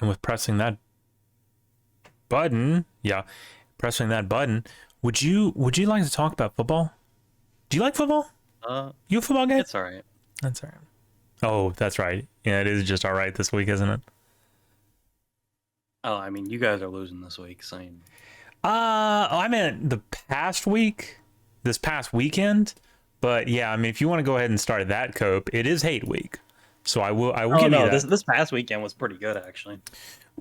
And with pressing that button, would you like to talk about football? Do you like football? You a football guy? It's all right. That's all right. Oh, that's right. Yeah, it is just all right this week, isn't it? Oh, I mean, you guys are losing this week, so I meant the past week, this past weekend. But yeah, I mean, if you want to go ahead and start that cope, it is hate week, so I will give you that. This past weekend was pretty good, actually.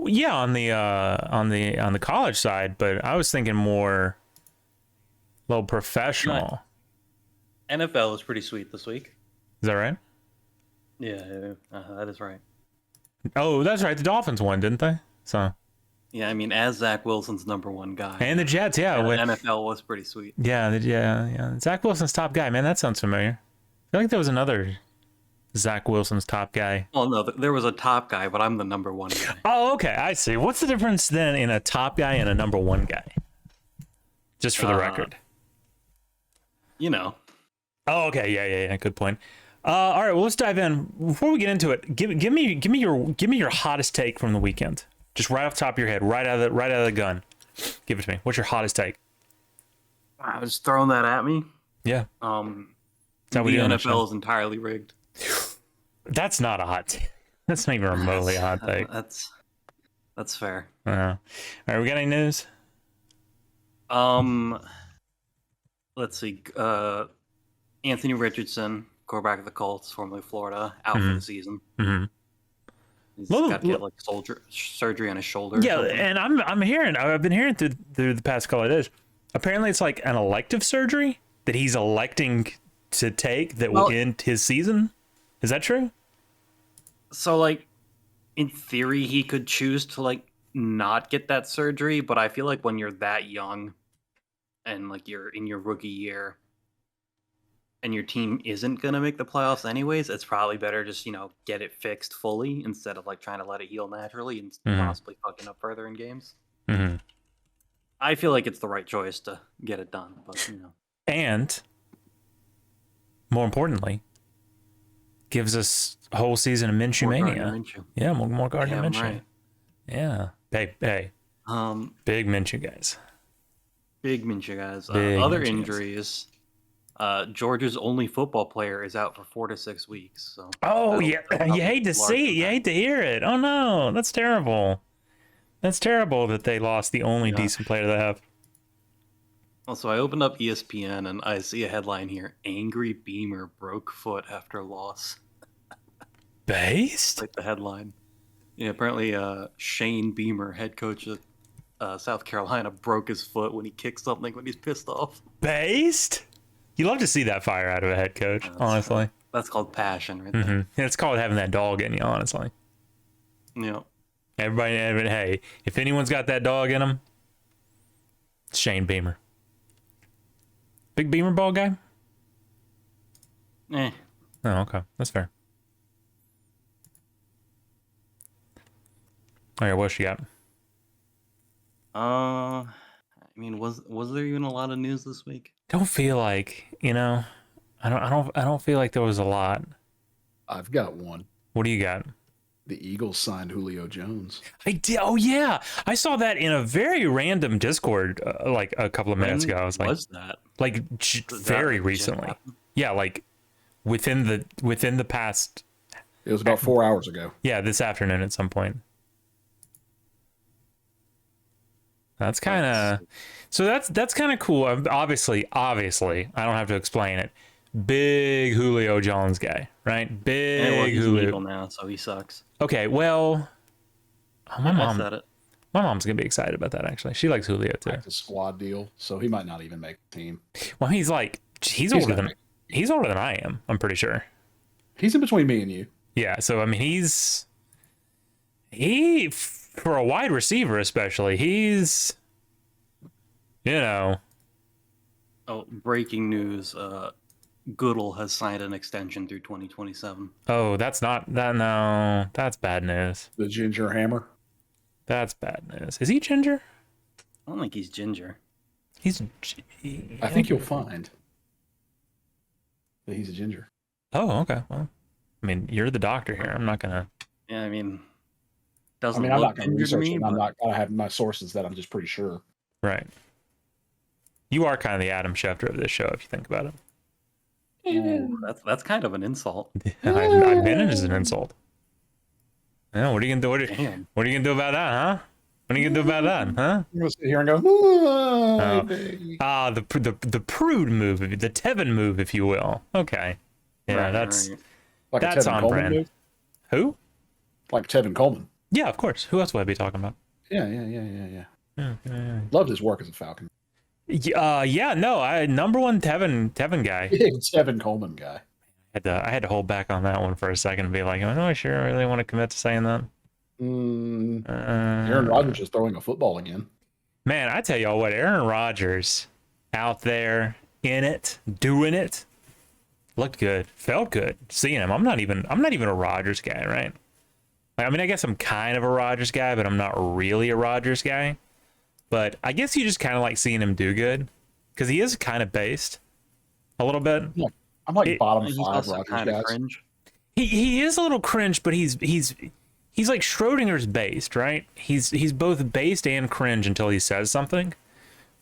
Yeah, on the college side, but I was thinking more a little professional. NFL was pretty sweet this week. Is that right? Yeah, that is right. Oh, that's right. The Dolphins won, didn't they? So. Yeah, I mean, as Zach Wilson's #1 guy. And the Jets, yeah. NFL was pretty sweet. Yeah. Zach Wilson's top guy, man. That sounds familiar. I feel like there was another Zach Wilson's top guy. Oh, no, there was a top guy, but I'm the #1 guy. Oh, okay. I see. What's the difference then in a top guy and a #1 guy? Just for the record. You know. Oh, okay. Yeah. Good point. All right. Well, let's dive in. Before we get into it, give me your hottest take from the weekend. Just right off the top of your head, right out of the gun. Give it to me. What's your hottest take? I was throwing that at me. Yeah. The NFL is entirely rigged. That's not a hot take. That's not even remotely a hot take. That's fair. All right, we got any news? Let's see. Anthony Richardson, quarterback of the Colts, formerly Florida, out for the season. Mm-hmm. He's got to get like surgery on his shoulder. Yeah, and I've been hearing through the past couple of days. Apparently, it's like an elective surgery that he's electing to take that will end his season. Is that true? So, like, in theory, he could choose to like not get that surgery, but I feel like when you're that young and like you're in your rookie year and your team isn't going to make the playoffs anyways, it's probably better just, get it fixed fully instead of like trying to let it heal naturally and possibly fucking up further in games. Mm-hmm. I feel like it's the right choice to get it done, but And more importantly, gives us a whole season of Minshew mania. Yeah, more Gardner Minshew. Right. Yeah. Hey. Big Minshew guys. Big Minshew guys. Other injuries. Georgia's only football player is out for 4 to 6 weeks. So. Oh yeah, you hate to see it. You hate to hear it. Oh no, that's terrible. That's terrible that they lost the only decent player they have. Also, I opened up ESPN and I see a headline here: "Angry Beamer broke foot after loss." Based? Like the headline. Yeah, apparently Shane Beamer, head coach of South Carolina, broke his foot when he kicked something when he's pissed off. Based? You love to see that fire out of a head coach, honestly. That's called passion, right there. It's called having that dog in you, honestly. Yeah. Everybody, hey, if anyone's got that dog in them, it's Shane Beamer. Big Beamer ball guy? Oh, okay. That's fair. All right, what you got? I mean, was there even a lot of news this week? Don't feel like, I don't feel like there was a lot. I've got one. What do you got? The Eagles signed Julio Jones. I did. Oh yeah, I saw that in a very random Discord like a couple of minutes ago. I was like, "Was that like very recently?" Yeah, like within the past. It was about 4 hours ago. Yeah, this afternoon at some point. That's kind of so. That's kind of cool. Obviously, I don't have to explain it. Big Julio Jones guy, right? Big Julio. Eagle now, so he sucks. Okay, well, my mom said it. My mom's gonna be excited about that. Actually, she likes Julio too. It's a squad deal, so he might not even make the team. Well, he's older than I am. I'm pretty sure. He's in between me and you. Yeah, so I mean, he for a wide receiver, especially, he's, Oh, breaking news! Goodell has signed an extension through 2027. Oh, that's not that. No, that's bad news. The ginger hammer. That's bad news. Is he ginger? I don't think he's ginger. I think you'll find that he's a ginger. Oh, okay. Well, I mean, you're the doctor here. I'm not gonna. Yeah, I mean, doesn't I'm not look going to injured to research me. it. But... I'm not going to have my sources that I'm just pretty sure. Right. You are kind of the Adam Schefter of this show, if you think about it. Ooh, that's kind of an insult. I meant it as an insult. Yeah, what are you gonna do? What are you gonna do about that, huh? What are you gonna do about that, huh? I'm gonna sit here and go, the prude move, the Tevin move, if you will. Okay, yeah, Right, that's right. like that's a Tevin on Coleman brand. move? Who? Like Tevin Coleman. Yeah, of course. Who else would I be talking about? Yeah. Yeah. Loved his work as a Falcon. Yeah, no, I number one Tevin guy. Big Tevin Coleman guy. I had to hold back on that one for a second and be like, oh, no, I sure really want to commit to saying that. Aaron Rodgers is throwing a football again. Man, I tell y'all what, Aaron Rodgers out there in it, doing it, looked good, felt good. Seeing him, I'm not even a Rodgers guy, right? I mean, I guess I'm kind of a Rodgers guy, but I'm not really a Rodgers guy. But I guess you just kind of like seeing him do good because he is kind of based a little bit. Yeah, I'm like bottom He's five also Rodgers kind of guys. cringe. He is a little cringe, but he's like Schrodinger's based, right? He's both based and cringe until he says something.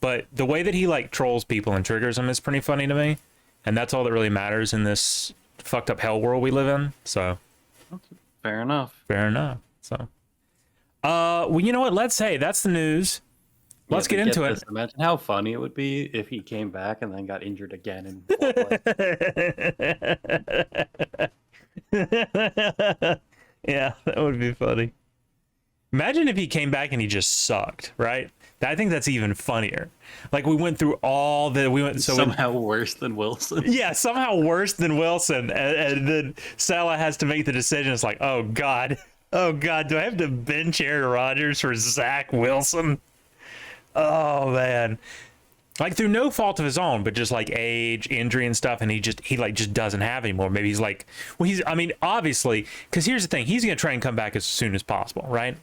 But the way that he like trolls people and triggers them is pretty funny to me, and that's all that really matters in this fucked up hell world we live in. So, Fair enough. So, well, you know what? Let's say that's the news. Let's get into it. Imagine how funny it would be if he came back and then got injured again. And yeah, that would be funny. Imagine if he came back and he just sucked, right? I think that's even funnier. Like we went through all the somehow worse than Wilson. Yeah, somehow worse than Wilson, and then Salah has to make the decision. It's like, oh god, do I have to bench Aaron Rodgers for Zach Wilson? Oh man, like through no fault of his own, but just like age, injury, and stuff, and he just doesn't have anymore. Maybe he's like, well, obviously, because here's the thing, he's gonna try and come back as soon as possible, right?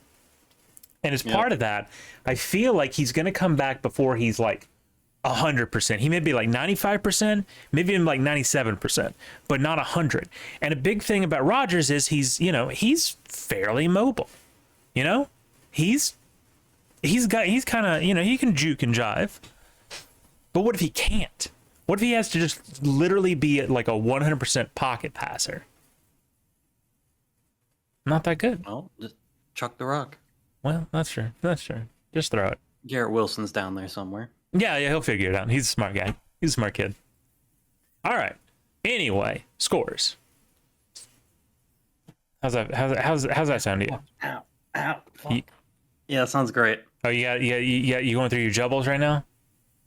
And as part of that, I feel like he's gonna come back before he's like 100%. He may be like 95%, maybe even like 97%, but not 100. And a big thing about Rodgers is he's fairly mobile. He's kind of, he can juke and jive. But what if he can't? What if he has to just literally be like a 100% pocket passer? Not that good. Well, just chuck the rock. Well, that's true. Just throw it. Garrett Wilson's down there somewhere. Yeah, he'll figure it out. He's a smart guy. He's a smart kid. All right. Anyway, scores. How's that sound to you? Ow. Yeah, that sounds great. Oh, you going through your jubbles right now?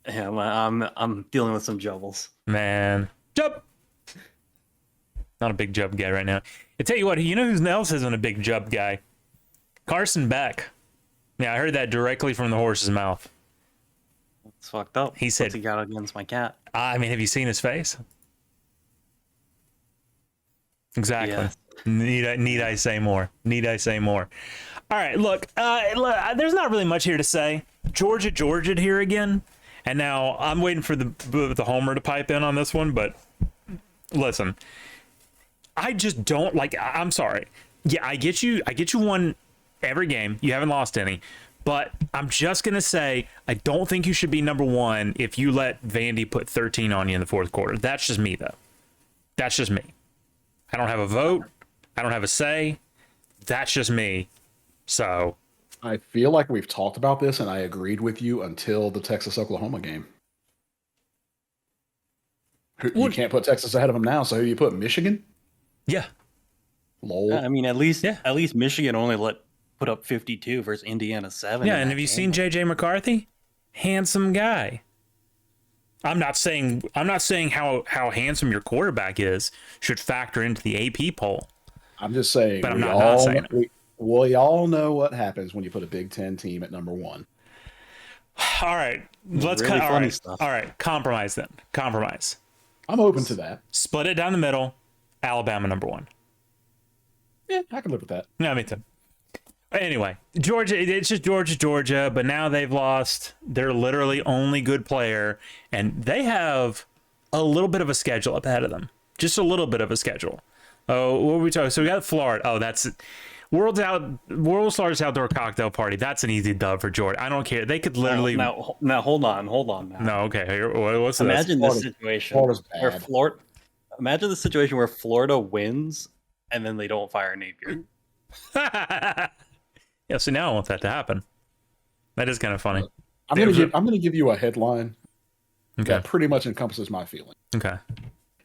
Yeah, I'm dealing with some jubbles. Man, jub. Not a big jub guy right now. I tell you what, you know who else isn't a big jub guy? Carson Beck. Yeah, I heard that directly from the horse's mouth. It's fucked up. He said, "What's he got against my cat?" I mean, have you seen his face? Exactly. Yeah. Need I say more? All right, look, there's not really much here to say. Georgia here again, and now I'm waiting for the homer to pipe in on this one. But listen, I just don't like. I'm sorry. Yeah, I get you one every game. You haven't lost any. But I'm just going to say, I don't think you should be number one if you let Vandy put 13 on you in the fourth quarter. That's just me, though. That's just me. I don't have a vote. I don't have a say. That's just me. So I feel like we've talked about this, and I agreed with you until the Texas-Oklahoma game. You can't put Texas ahead of them now, so who do you put? Michigan? Yeah. Lol. I mean, at least Michigan only put up 52 versus Indiana 7. Yeah, and have you seen JJ McCarthy? Handsome guy. I'm not saying how handsome your quarterback is should factor into the AP poll. I'm just saying, but I'm not saying it. We all know what happens when you put a Big Ten team at number one. All right, let's really cut. Funny stuff. All right, compromise then. Compromise. I'm open to that. Split it down the middle. Alabama number one. Yeah, I can live with that. No, me too. Anyway, Georgia, it's just Georgia, but now they've lost their literally only good player, and they have a little bit of a schedule up ahead of them. Just a little bit of a schedule. Oh, what were we talking? So we got Florida. Oh, World's largest outdoor cocktail party. That's an easy dub for Georgia. I don't care. They could literally. Now, hold on. Now. No, okay. Here, what's Imagine this situation where Imagine the situation where Florida wins and then they don't fire Napier. Yeah. So now I want that to happen. That is kind of funny. I'm going to give you a headline that pretty much encompasses my feeling. Okay.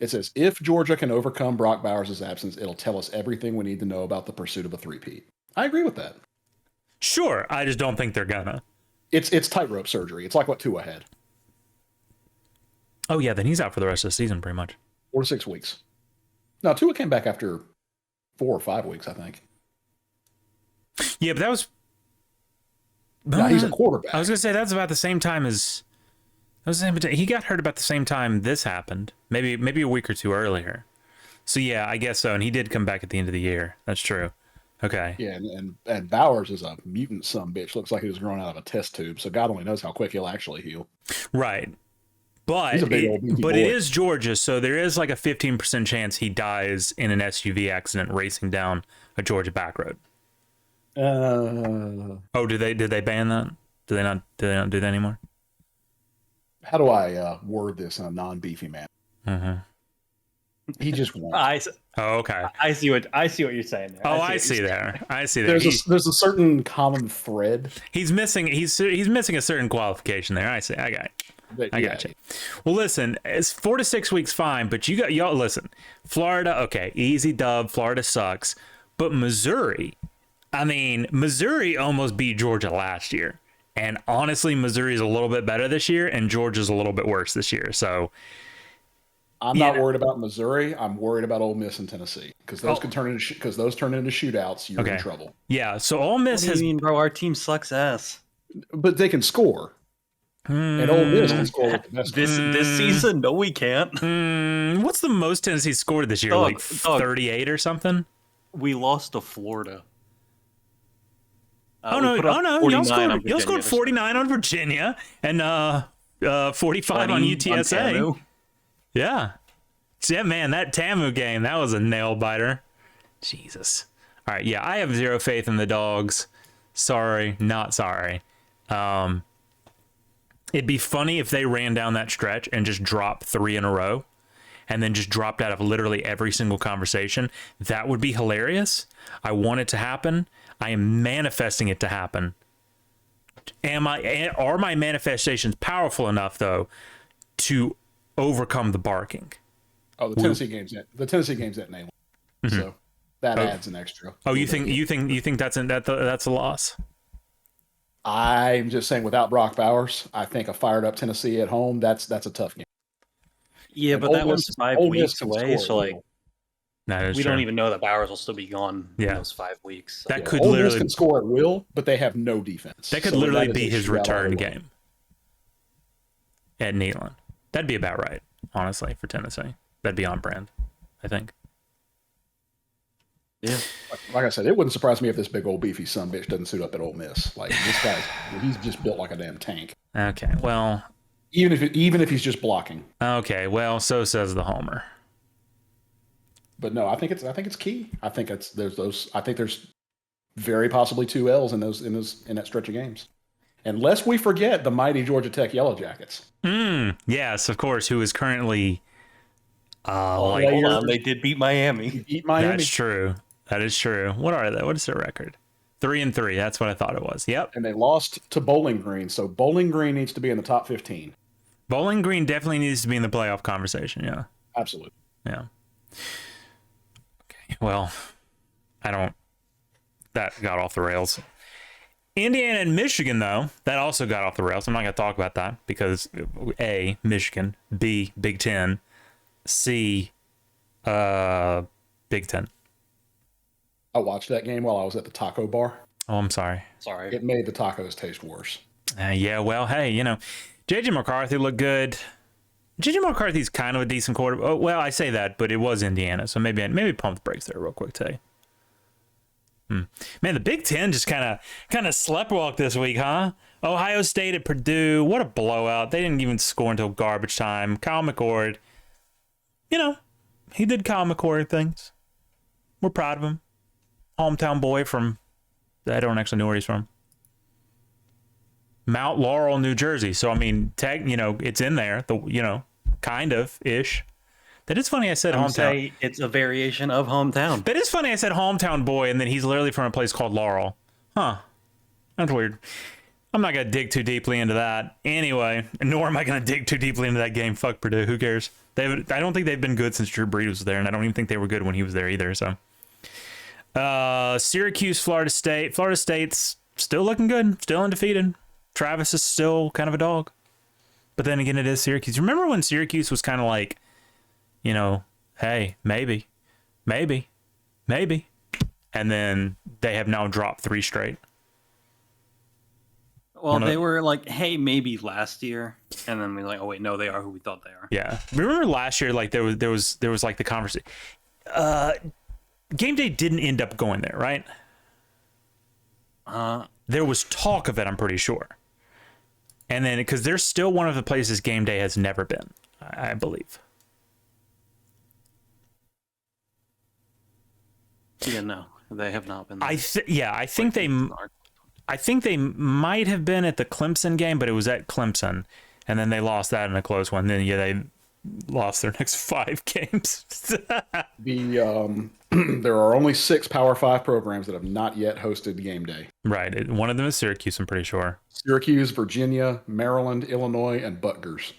It says, if Georgia can overcome Brock Bowers' absence, it'll tell us everything we need to know about the pursuit of a three-peat. I agree with that. Sure. I just don't think they're gonna. It's tightrope surgery. It's like what Tua had. Oh, yeah. Then he's out for the rest of the season, pretty much. 4 to 6 weeks. No, Tua came back after 4 or 5 weeks, I think. Yeah, but that was... No, he's a quarterback. I was going to say, that's about the same time as... He got hurt about the same time this happened. Maybe a week or two earlier. So, yeah, I guess so. And he did come back at the end of the year. That's true. Okay. Yeah, and Bowers is a mutant sumbitch. Looks like he was growing out of a test tube. So God only knows how quick he'll actually heal. Right. But it is Georgia, so there is like a 15% chance he dies in an SUV accident racing down a Georgia back road. Oh, did they ban that? Do they not do that anymore? How do I word this in a non-beefy manner? Mm-hmm. He just won't. Oh, okay. I see what you're saying there. I see there. There's a certain common thread. He's missing a certain qualification there. I see. I got it. I got you. Well, listen, it's 4 to 6 weeks, fine, but y'all listen. Florida, okay, easy dub. Florida sucks, but Missouri almost beat Georgia last year, and honestly, Missouri is a little bit better this year, and Georgia's a little bit worse this year. So I'm not worried about Missouri. I'm worried about Ole Miss and Tennessee because those can turn into shootouts. You're in trouble. Yeah. So Ole Miss has. Bro, our team sucks ass, but they can score. And Ole Miss can score with the best. This season, no, we can't. What's the most Tennessee scored this year? Like 38 or something? We lost to Florida. No! Y'all scored 49 on Virginia and 45 on UTSA. Yeah, man, that TAMU game, that was a nail biter. Jesus. All right, yeah, I have zero faith in the Dogs. Sorry, not sorry. It'd be funny if they ran down that stretch and just dropped 3 in a row and then just dropped out of literally every single conversation. That would be hilarious. I want it to happen. I am manifesting it to happen. Are my manifestations powerful enough, though, to overcome the barking? Oh, the Tennessee game's at Neyland. Mm-hmm. So that adds an extra. Oh, you think that's a loss? I'm just saying, without Brock Bowers, I think a fired up Tennessee at home, that's a tough game. Yeah, but that was 5 weeks away, so like we don't even know that Bowers will still be gone in those 5 weeks. So. That could Ole literally Miss can score at will, but they have no defense. That could literally be his return game at Neyland. That'd be about right, honestly, for Tennessee. That'd be on brand, I think. Yeah. Like I said, it wouldn't surprise me if this big old beefy sumbitch doesn't suit up at Ole Miss. Like, this guy, he's just built like a damn tank. Okay, well, even if he's just blocking. Okay, well, so says the homer. But no, I think it's key. I think there's very possibly 2 L's in that stretch of games. Unless we forget the mighty Georgia Tech Yellow Jackets. Yes, of course, who is currently they did beat Miami. That's true. That is true. What are they? What is their record? 3-3. That's what I thought it was. Yep. And they lost to Bowling Green, so Bowling Green needs to be in the top 15. Bowling Green definitely needs to be in the playoff conversation. Yeah. Absolutely. Yeah. Okay. Well, that got off the rails. Indiana and Michigan, though, that also got off the rails. I'm not going to talk about that because A, Michigan, B, Big Ten, C, Big Ten. I watched that game while I was at the taco bar. Oh, I'm sorry. It made the tacos taste worse. Yeah, well, hey, J.J. McCarthy looked good. J.J. McCarthy's kind of a decent quarterback. Oh, well, I say that, but it was Indiana, so maybe pump the brakes there real quick, too. Man, the Big Ten just kind of sleptwalked this week, huh? Ohio State at Purdue, what a blowout. They didn't even score until garbage time. Kyle McCord, he did Kyle McCord things. We're proud of him. hometown boy from, I don't actually know where he's from. Mount Laurel, New Jersey. So, I mean, it's in there, kind of ish. That is funny I said hometown. Say it's a variation of hometown. That is funny I said hometown boy, and then he's literally from a place called Laurel. Huh. That's weird. I'm not going to dig too deeply into that. Anyway, nor am I going to dig too deeply into that game. Fuck Purdue. Who cares? I don't think they've been good since Drew Brees was there, and I don't even think they were good when he was there either. So, Syracuse, Florida State. Florida State's still looking good. Still undefeated. Travis is still kind of a dog. But then again, it is Syracuse. Remember when Syracuse was kind of like, hey, maybe. And then they have now dropped 3 straight. Well, they were like, hey, maybe last year. And then we're like, oh, wait, no, they are who we thought they are. Yeah. Remember last year, like there was like the conversation. Game day didn't end up going there, right? There was talk of it, I'm pretty sure. And then, because they're still one of the places game day has never been, I believe. Yeah, no, they have not been there. I think they might have been at the Clemson game, but it was at Clemson, and then they lost that in a close one. Then they lost their next 5 games. There are only 6 Power 5 programs that have not yet hosted game day. Right. One of them is Syracuse, I'm pretty sure. Syracuse, Virginia, Maryland, Illinois, and Rutgers.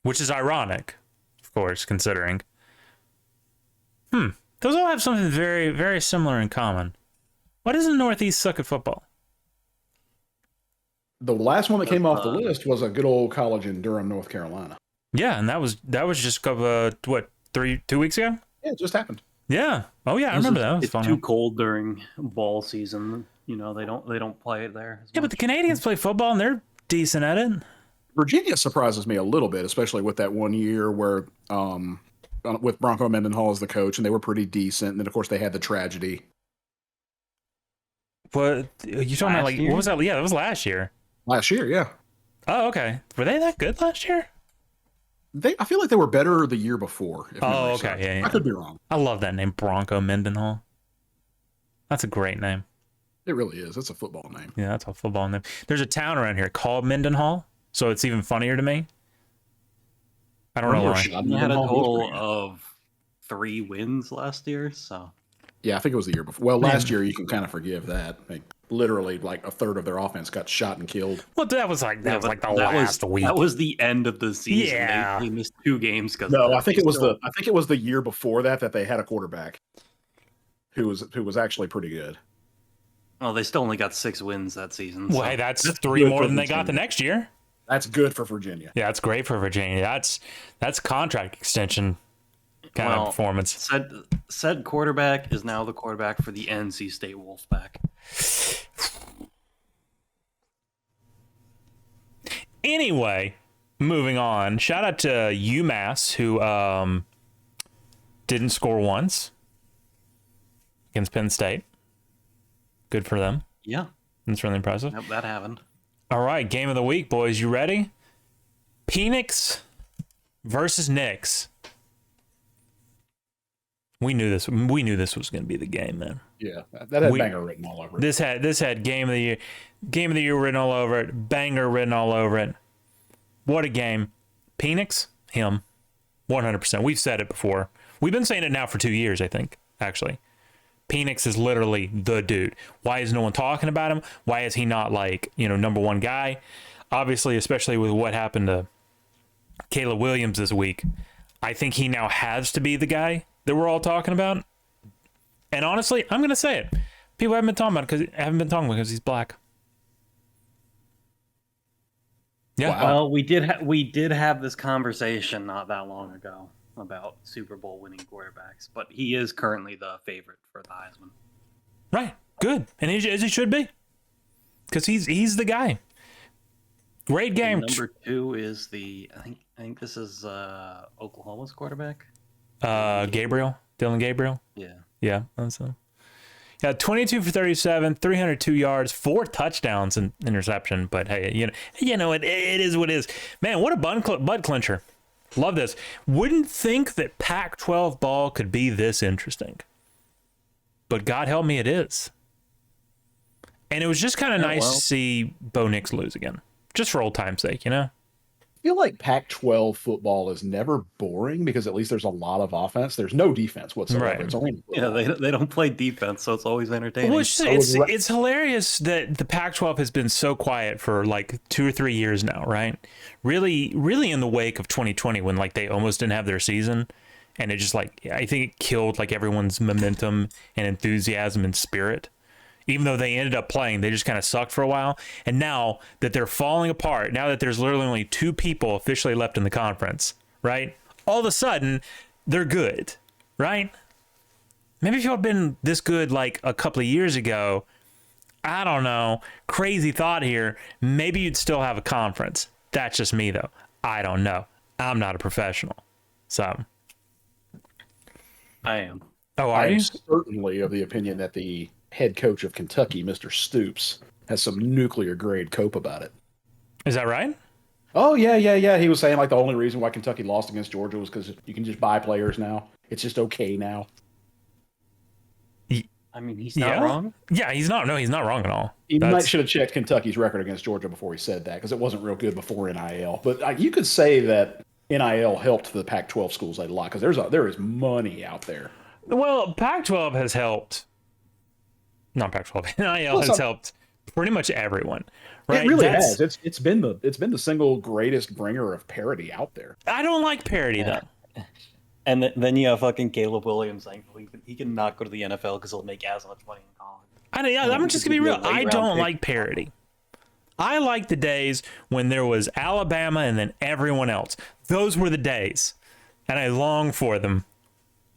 Which is ironic, of course, considering. Those all have something very, very similar in common. Why doesn't the Northeast suck at football? The last one that came off the list was a good old college in Durham, North Carolina. Yeah, and that was just 2 weeks ago? Yeah, it just happened. Yeah. Oh yeah, I remember that. It's too cold during ball season. They don't play it there. Yeah, but the Canadians play football and they're decent at it. Virginia surprises me a little bit, especially with that one year where with Bronco Mendenhall as the coach, and they were pretty decent. And then of course they had the tragedy. What you talking about? Like what was that? Yeah, that was last year. Last year, yeah. Oh, okay. Were they that good last year? I feel like they were better the year before. Oh, okay. Yeah. I could be wrong. I love that name, Bronco Mendenhall. That's a great name. It really is. It's a football name. Yeah, that's a football name. There's a town around here called Mendenhall, so it's even funnier to me. I don't know why. They had a total of 3 wins last year, so. Yeah, I think it was the year before. Well, last year you can kind of forgive that. Like, literally, like a third of their offense got shot and killed. Well, that was like the last week. That was the end of the season. Yeah, they missed 2 games because. No, I think it was the year before that they had a quarterback who was actually pretty good. Oh, they still only got 6 wins that season. Well, hey, that's 3 more than they got the next year. That's good for Virginia. Yeah, that's great for Virginia. That's contract extension kind of performance. Said quarterback is now the quarterback for the NC State Wolfpack. Anyway, moving on. Shout out to UMass who didn't score once against Penn State. Good for them. Yeah. That's really impressive. Yep, that happened. All right, game of the week, boys. You ready? Penix versus Knicks. We knew this was going to be the game, man. Yeah, that had banger written all over it. This had game of the year written all over it. Banger written all over it. What a game. Penix, him, 100%. We've said it before. We've been saying it now for 2 years, I think, actually. Penix is literally the dude. Why is no one talking about him? Why is he not number 1 guy? Obviously, especially with what happened to Caleb Williams this week, I think he now has to be the guy that we're all talking about. And honestly, I'm going to say it. People haven't been talking about it because he's black. Yeah. Wow. Well, we did have this conversation not that long ago about Super Bowl winning quarterbacks, but he is currently the favorite for the Heisman. Right. Good. And as he should be. Because he's the guy. Great game. And number 2 is I think this is Oklahoma's quarterback. Gabriel. Dylan Gabriel. Yeah. Yeah. That's him. Yeah, 22 for 37, 302 yards, 4 touchdowns and interception. But hey, it is what it is. Man, what a butt clincher. Love this. Wouldn't think that Pac-12 ball could be this interesting. but God help me, it is. And it was just kind of nice to see Bo Nix lose again, just for old time's sake, you know? I feel like Pac-12 football is never boring because at least there's a lot of offense. There's no defense whatsoever. Right. It's only they don't play defense, so it's always entertaining. Well, it's hilarious that the Pac-12 has been so quiet for like 2 or 3 years now, right? Really in the wake of 2020 when like they almost didn't have their season, and it just like I think it killed like everyone's momentum and enthusiasm and spirit. Even though they ended up playing, they just kind of sucked for a while. And now that they're falling apart, now that there's literally only 2 people officially left in the conference, right? All of a sudden, they're good, right? Maybe if y'all had been this good like a couple of years ago, I don't know, crazy thought here, maybe you'd still have a conference. That's just me, though. I don't know. I'm not a professional. So. I am. Oh, are you? I'm certainly of the opinion that the head coach of Kentucky, Mr. Stoops, has some nuclear grade cope about it. Is that right? Oh, yeah. He was saying like the only reason why Kentucky lost against Georgia was because you can just buy players now. It's just okay now. I mean, he's not wrong. Yeah, he's not. No, he's not wrong at all. He might should have checked Kentucky's record against Georgia before he said that because it wasn't real good before NIL. But you could say that NIL helped the Pac-12 schools a lot because there is money out there. Well, Pac-12 has helped. Not Pac-12. NIL has helped pretty much everyone. Right? It really has. It's been the single greatest bringer of parity out there. I don't like parity though. And then you have fucking Caleb Williams saying he can not go to the NFL because he'll make as much money in college. I'm just gonna be real. I don't like parity. I like the days when there was Alabama and then everyone else. Those were the days, and I long for them.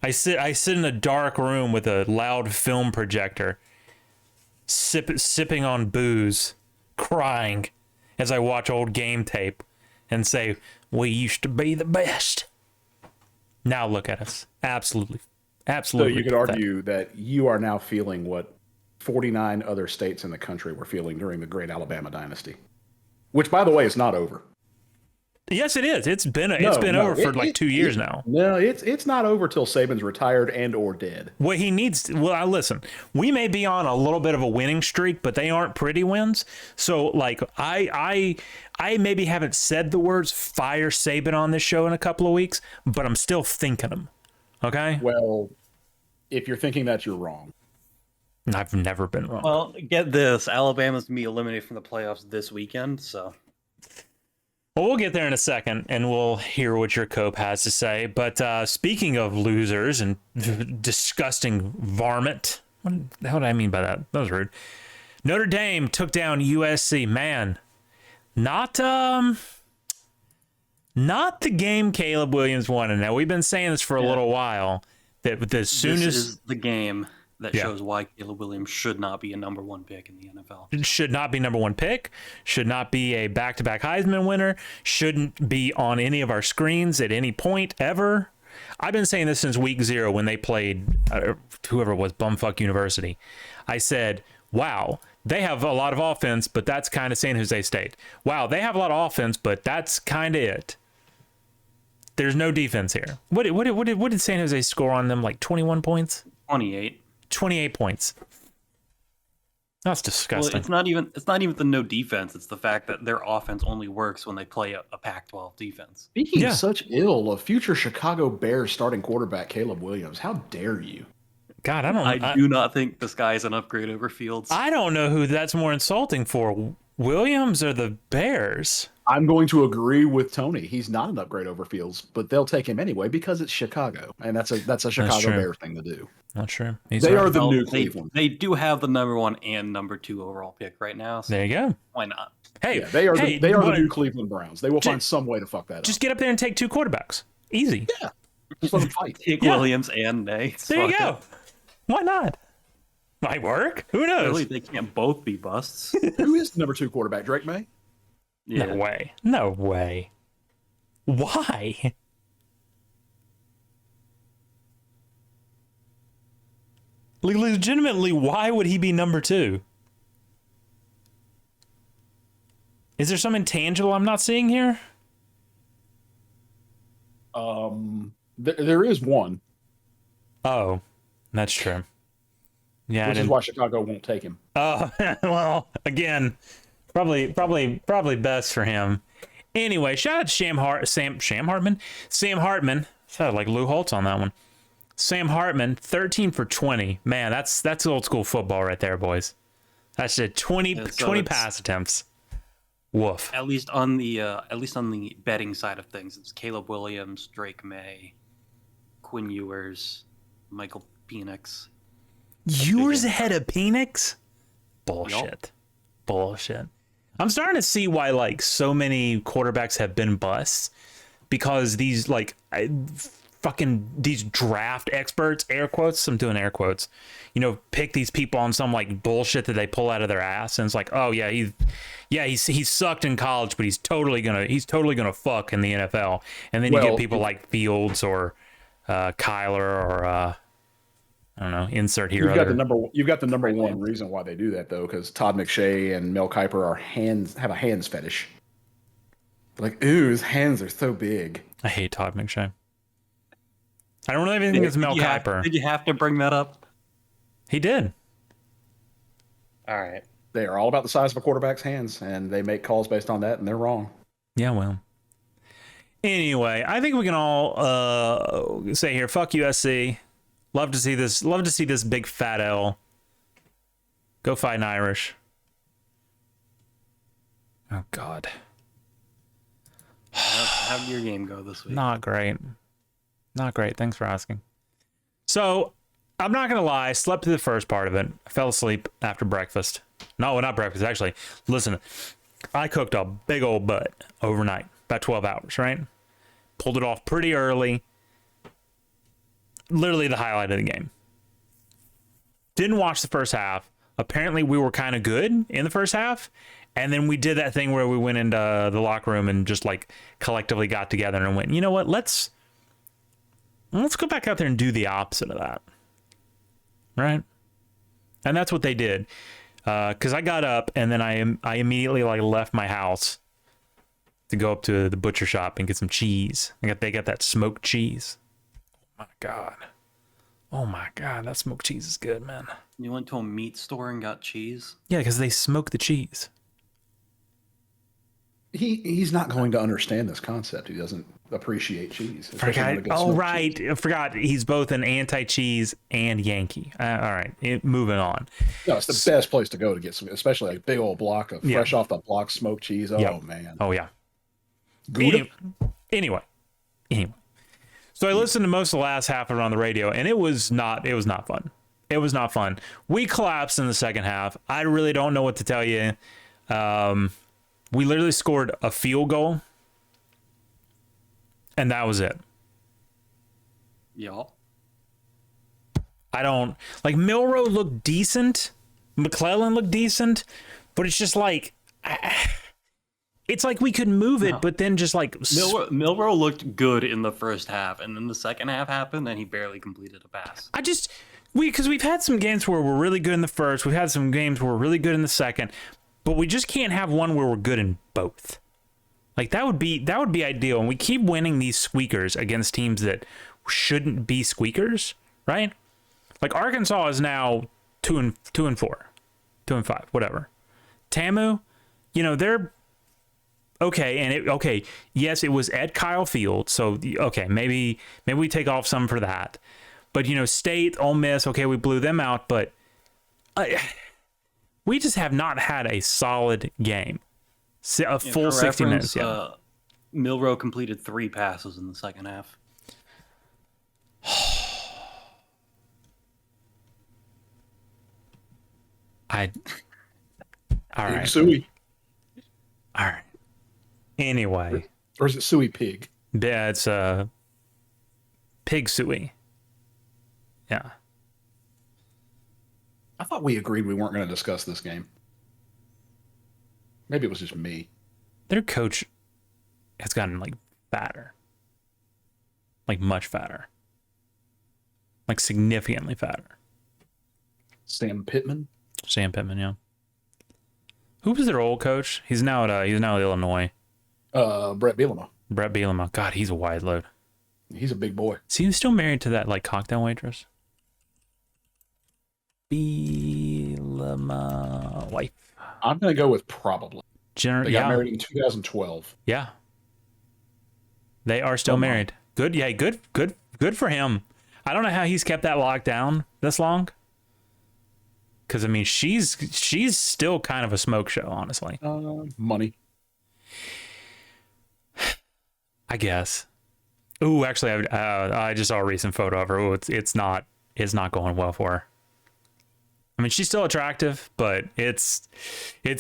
I sit in a dark room with a loud film projector, sipping on booze, crying as I watch old game tape, and say, "We used to be the best." Now look at us. Absolutely. So you could argue that you are now feeling what 49 other states in the country were feeling during the Great Alabama Dynasty, which, by the way, is not over. Yes, it is. It's been over for like 2 years now. No, it's not over till Saban's retired and or dead. What he needs. Well, listen. We may be on a little bit of a winning streak, but they aren't pretty wins. So, like, I maybe haven't said the words "fire Saban" on this show in a couple of weeks, but I'm still thinking them. Okay. Well, if you're thinking that, you're wrong. I've never been wrong. Well, get this: Alabama's gonna be eliminated from the playoffs this weekend, so. Well, we'll get there in a second, and we'll hear what your cope has to say. But speaking of losers and disgusting varmint, what the hell did I mean by that? That was rude. Notre Dame took down USC. Man, not the game Caleb Williams wanted. Now, we've been saying this for a little while, that as soon as... This is the game that shows why Caleb Williams should not be a number 1 pick in the NFL. It should not be number 1 pick, should not be a back-to-back Heisman winner, shouldn't be on any of our screens at any point ever. I've been saying this since week 0 when they played whoever it was, Bumfuck University. I said, wow, they have a lot of offense, but that's kind of San Jose State. Wow, they have a lot of offense, but that's kind of it. There's no defense here. What did San Jose score on them? Like 21 points? 28 points. That's disgusting. Well, it's not even the no defense. It's the fact that their offense only works when they play a Pac-12 defense. Speaking such ill of future Chicago Bears starting quarterback Caleb Williams, how dare you? God, I do not think this guy is an upgrade over Fields. I don't know who that's more insulting for, Williams or the Bears. I'm going to agree with Tony. He's not an upgrade over Fields, but they'll take him anyway because it's Chicago, and that's a Chicago Bears thing to do. Not true. They are the new Cleveland. They do have the number 1 and number 2 overall pick right now. So there you go. Why not? Hey, they are the new Cleveland Browns. They will find some way to fuck that up. Just get up there and take 2 quarterbacks. Easy. Yeah. Just let them fight. Take Williams and Nate. There you go. Why not? Might work. Who knows? Really, they can't both be busts. Who is the number 2 quarterback? Drake May? Yeah. No way. No way. Why? Legitimately, why would he be number 2? Is there some intangible I'm not seeing here? There is one. Oh, that's true. Yeah, which is why Chicago won't take him. Oh, well, again, probably best for him. Anyway, shout out to Sam Hartman. Sounded like Lou Holtz on that one. Sam Hartman, 13 for 20. Man, that's old school football right there, boys. That's it. 20 pass attempts. Woof. At least on the betting side of things, it's Caleb Williams, Drake May, Quinn Ewers, Michael Penix. Ewers ahead of Penix? Bullshit. Yep. Bullshit. I'm starting to see why like so many quarterbacks have been busts, because these like these draft experts, air quotes, I'm doing air quotes, pick these people on some like bullshit that they pull out of their ass, and it's like, oh yeah, he's sucked in college, but he's totally gonna fuck in the NFL. And then you get people like Fields or Kyler or I don't know, insert here. You've got the number one reason why they do that though, because Todd McShay and Mel Kiper have a hands fetish. Like, ooh, his hands are so big. I hate Todd McShay. I don't really think it's Mel Kiper. Did you have to bring that up? He did. All right. They are all about the size of a quarterback's hands, and they make calls based on that, and they're wrong. Yeah, well. Anyway, I think we can all say here, fuck USC. Love to see this big fat L. Go Fighting Irish. Oh, God. How did your game go this week? Not great. Not great. Thanks for asking. So, I'm not going to lie. I slept through the first part of it. I fell asleep after breakfast. No, not breakfast, actually. Listen, I cooked a big old butt overnight. About 12 hours, right? Pulled it off pretty early. Literally the highlight of the game. Didn't watch the first half. Apparently, we were kind of good in the first half. And then we did that thing where we went into the locker room and just like collectively got together and went, you know what? Let's go back out there and do the opposite of that. Right? And that's what they did. Because I got up and then I immediately like left my house to go up to the butcher shop and get some cheese. They got that smoked cheese. Oh my God, that smoked cheese is good, man. You went to a meat store and got cheese? Yeah, because they smoke the cheese. He's not going to understand this concept. He doesn't appreciate cheese. Right. I forgot he's both an anti-cheese and Yankee. All right, moving on. No, it's the best place to go to get some, especially a big old block of fresh off the block smoked cheese. Oh, man. Oh, yeah. Anyway. So I listened to most of the last half around the radio, and it was not fun. It was not fun. We collapsed in the second half. I really don't know what to tell you. We literally scored a field goal, and that was it. Y'all. I don't like Milroe looked decent. McClellan looked decent, but it's just like it's like we could move it, but then just like Milroe looked good in the first half, and then the second half happened, and he barely completed a pass. Because we've had some games where we're really good in the first, we've had some games where we're really good in the second, but we just can't have one where we're good in both. Like that would be ideal, and we keep winning these squeakers against teams that shouldn't be squeakers, right? Like Arkansas is now 2-4, 2-5, whatever. TAMU, they're okay, and yes, it was at Kyle Field, so okay, maybe we take off some for that. But State, Ole Miss, okay, we blew them out, but we just have not had a solid game, a full 60 minutes. Yeah. Milroe completed 3 passes in the second half. All right. Suey. All right. Anyway. Or is it Suey Pig? Yeah, it's Pig Suey. Yeah. I thought we agreed we weren't going to discuss this game. Maybe it was just me. Their coach has gotten like fatter. Like much fatter. Like significantly fatter. Sam Pittman, yeah. Who was their old coach? He's now at Illinois. Brett Bielema. God, he's a wide load. He's a big boy. Is he still married to that like cocktail waitress? Bielema wife. I'm going to go with probably. They got married in 2012. Yeah. They are still married. Good. Yeah, good for him. I don't know how he's kept that locked down this long. Because, I mean, she's still kind of a smoke show, honestly. Money. I guess. Ooh, actually, I just saw a recent photo of her. Ooh, it's not going well for her. I mean, she's still attractive, but it's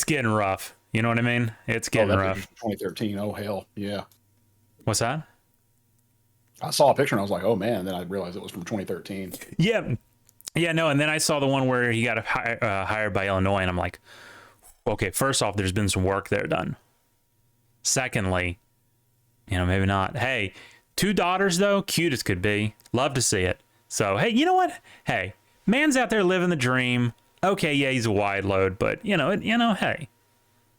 getting rough. You know what I mean? It's getting rough. 2013. Oh, hell. Yeah. What's that? I saw a picture and I was like, oh, man. Then I realized it was from 2013. Yeah. Yeah, no. And then I saw the one where he got hired by Illinois, and I'm like, okay, first off, there's been some work there done. Secondly, maybe not. Hey, 2 daughters, though, cute as could be. Love to see it. So, hey, you know what? Hey, man's out there living the dream. Okay, yeah, he's a wide load, but, hey,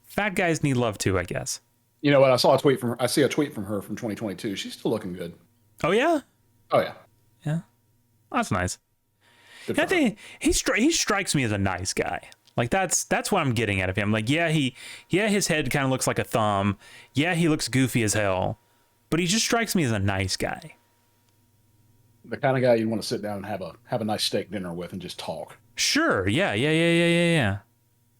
fat guys need love too, I guess. You know what? I see a tweet from her from 2022. She's still looking good. Oh, yeah? Oh, yeah. Yeah. That's nice. I think he strikes me as a nice guy. Like, that's what I'm getting out of him. Like, his head kind of looks like a thumb. Yeah, he looks goofy as hell. But he just strikes me as a nice guy. The kind of guy you want to sit down and have a nice steak dinner with and just talk. Sure. Yeah.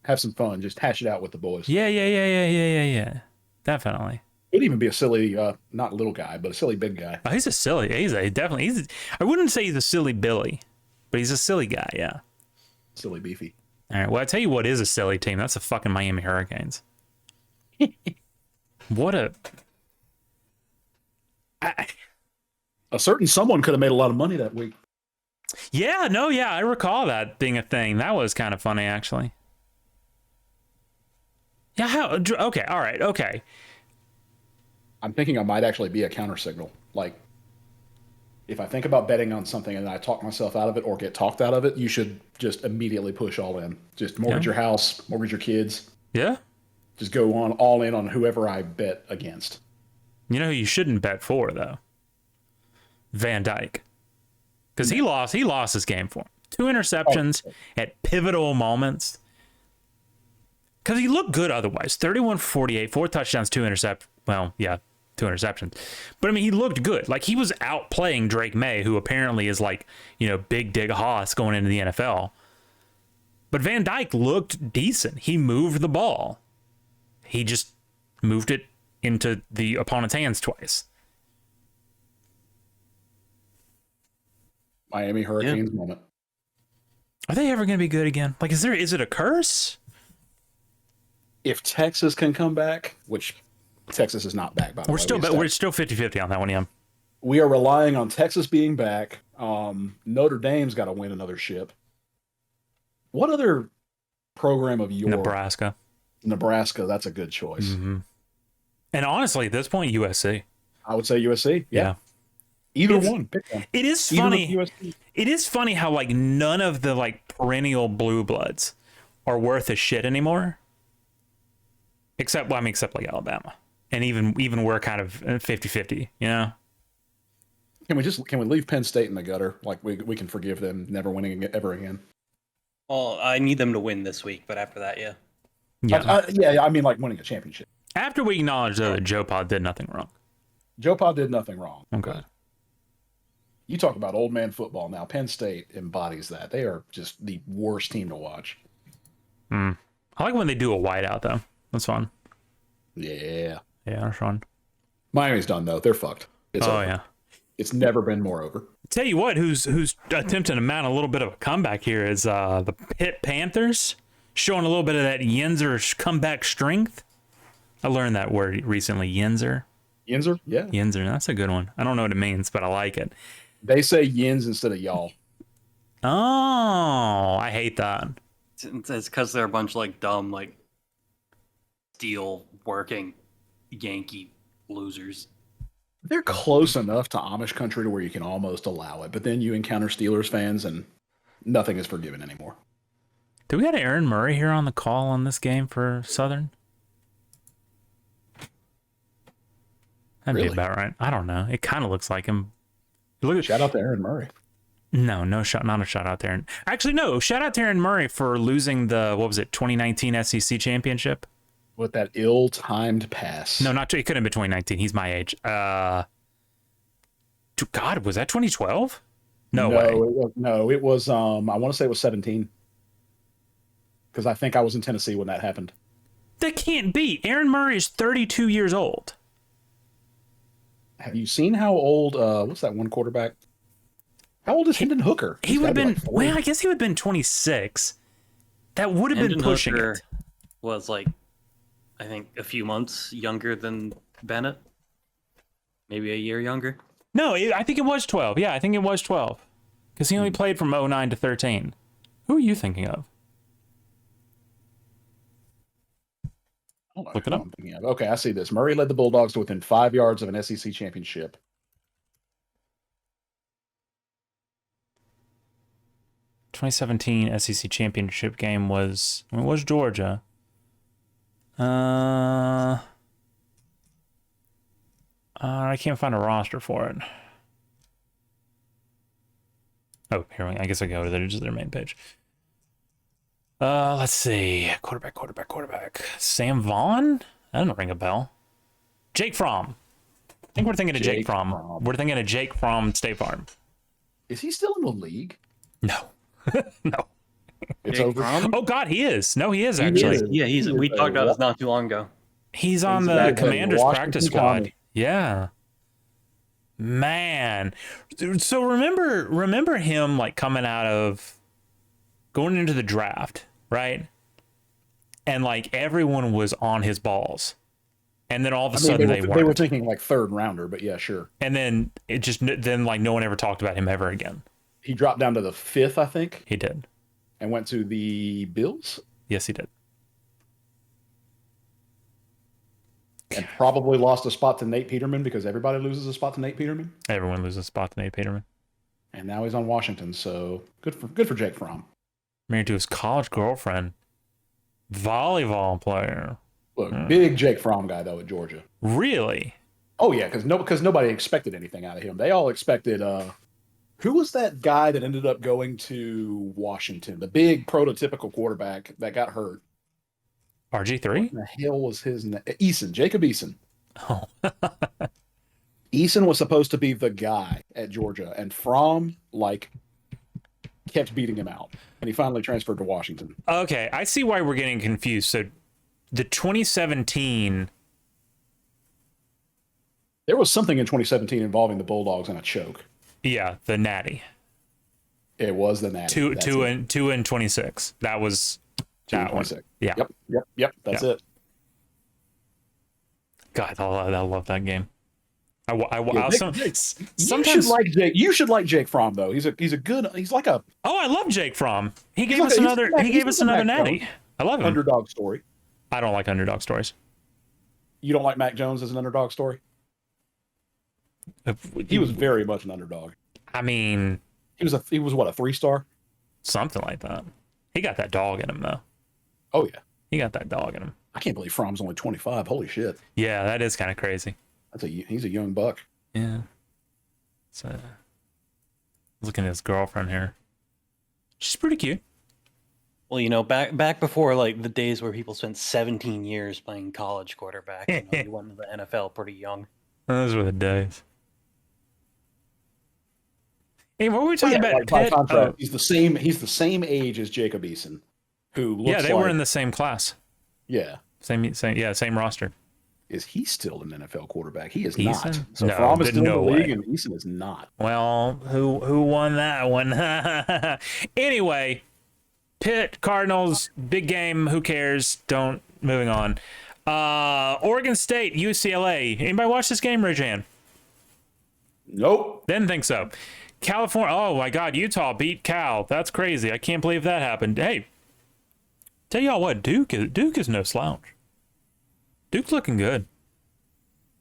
Have some fun. Just hash it out with the boys. Yeah. Definitely. He'd even be a silly, not little guy, but a silly big guy. Oh, he's a silly. I wouldn't say he's a silly Billy, but he's a silly guy. Yeah. Silly beefy. All right. Well, I tell you what is a silly team. That's the fucking Miami Hurricanes. What a certain someone could have made a lot of money that week. Yeah, I recall that being a thing. That was kind of funny, actually. Yeah, okay, all right, okay. I'm thinking I might actually be a counter signal. Like, if I think about betting on something and I talk myself out of it or get talked out of it, you should just immediately push all in. Just mortgage your house, mortgage your kids. Yeah. Just go on all in on whoever I bet against. You know who you shouldn't bet for, though? Van Dyke. Because he lost his game for him. 2 interceptions at pivotal moments. Because he looked good otherwise. 31 for 48, 4 touchdowns, 2 interceptions. Well, yeah, 2 interceptions. But, I mean, he looked good. Like, he was outplaying Drake May, who apparently is like, Big Dig Haas going into the NFL. But Van Dyke looked decent. He moved the ball. He just moved it into the opponent's hands twice. Miami Hurricanes moment. Are they ever going to be good again? Like, is it a curse? If Texas can come back, which Texas is not back, by the way. We're still 50-50 on that one, yeah. We are relying on Texas being back. Notre Dame's got to win another ship. What other program of yours? Nebraska, that's a good choice. Mm-hmm. And honestly, at this point, USC. I would say USC. Yeah. Either one. Pick one. It is funny. It is funny how like none of the like perennial blue bloods are worth a shit anymore. Except like Alabama. And even we're kind of 50-50, Can we leave Penn State in the gutter? Like we can forgive them never winning ever again. Well, I need them to win this week, but after that, yeah. Yeah, I mean like winning a championship. After we acknowledge that Joe Pod did nothing wrong. Joe Pod did nothing wrong. Okay. You talk about old man football now. Penn State embodies that. They are just the worst team to watch. I like when they do a whiteout though. That's fun. Yeah. Yeah, that's fun. Miami's done though. They're fucked. It's over. Yeah. It's never been more over. Tell you what, who's attempting to mount a little bit of a comeback here is the Pitt Panthers, showing a little bit of that Yinzer comeback strength. I learned that word recently, Yinzer. Yinzer? Yeah. Yinzer, that's a good one. I don't know what it means, but I like it. They say yins instead of y'all. Oh, I hate that. It's because they're a bunch of like dumb, like steel working Yankee losers. They're close enough to Amish country to where you can almost allow it, but then you encounter Steelers fans and nothing is forgiven anymore. Do we got Aaron Murray here on the call on this game for Southern? That'd be about right. I don't know. It kind of looks like him. Shout out to Aaron Murray. No, not a shout out there. Actually, no, shout out to Aaron Murray for losing the 2019 SEC championship. With that ill-timed pass. No, it couldn't have been 2019. He's my age. God, was that 2012? No way. It was, I want to say it was 17. Because I think I was in Tennessee when that happened. That can't be. Aaron Murray is 32 years old. Have you seen how old, what's that one quarterback? How old is Hendon Hooker? He would have been, well, I guess he would have been 26. That would have been pushing Hooker it. Was like, I think, a few months younger than Bennett. Maybe a year younger. No, I think it was 12. Yeah, I think it was 12. Because he only played from 09 to 13. Who are you thinking of? Look it up. Okay, I see this. Murray led the Bulldogs to within 5 yards of an SEC championship. 2017 SEC championship game was Georgia. I can't find a roster for it. Oh, here I guess I go to their main page. Let's see. Quarterback. Sam Vaughn? That doesn't ring a bell. Jake Fromm. I think we're thinking of Jake Fromm. We're thinking of Jake from State Farm. Is he still in the league? No. No. It's over. Oh God, he is. No, he is actually. We talked about this not too long ago. He's on the Commanders practice squad. Yeah. Man. So remember him like coming out of going into the draft, right? And like everyone was on his balls. And then all of a sudden they were thinking like third rounder, but yeah, sure. And then like no one ever talked about him ever again. He dropped down to the 5th, I think. He did. And went to the Bills? Yes, he did. And probably lost a spot to Nate Peterman because everybody loses a spot to Nate Peterman. Everyone loses a spot to Nate Peterman. And now he's on Washington, so good for Jake Fromm. Married to his college girlfriend. Volleyball player. Look, big Jake Fromm guy, though, at Georgia. Really? Oh, yeah, because nobody expected anything out of him. They all expected... who was that guy that ended up going to Washington? The big prototypical quarterback that got hurt. RG3? What the hell was his name? Jacob Eason. Oh. Eason was supposed to be the guy at Georgia, and Fromm, kept beating him out. And he finally transferred to Washington. Okay, I see why we're getting confused. So, the 2017... There was something in 2017 involving the Bulldogs and a choke. Yeah, the Natty. It was the Natty. 2 and 26. That was 2 and 26. Yeah. Yep. That's it. God, I love that game. Sometimes you should like Jake Fromm though. He's like a. Oh, I love Jake Fromm. He gave us another Natty. I love him. Underdog story. I don't like underdog stories. You don't like Mac Jones as an underdog story? He was very much an underdog. I mean, he was what, a 3-star? Something like that. He got that dog in him though. Oh yeah, he got that dog in him. I can't believe Fromm's only 25. Holy shit. Yeah, that is kind of crazy. He's a young buck. Yeah. So, looking at his girlfriend here. She's pretty cute. Well, back before like the days where people spent 17 years playing college quarterback, you went to the NFL pretty young. Those were the days. Hey, what were we talking about? Contract, he's the same age as Jacob Eason, who looks they were in the same class. Yeah. Same roster. Is he still an NFL quarterback? He is Eason? Not. So no, Fromm is still in the league, way. And Eason is not. Well, who won that one? Anyway, Pitt, Cardinals, big game. Who cares? Moving on. Oregon State, UCLA. Anybody watch this game? Raise your hand. Nope. Didn't think so. California. Oh my God, Utah beat Cal. That's crazy. I can't believe that happened. Hey, tell y'all what, Duke is no slouch. Duke's looking good.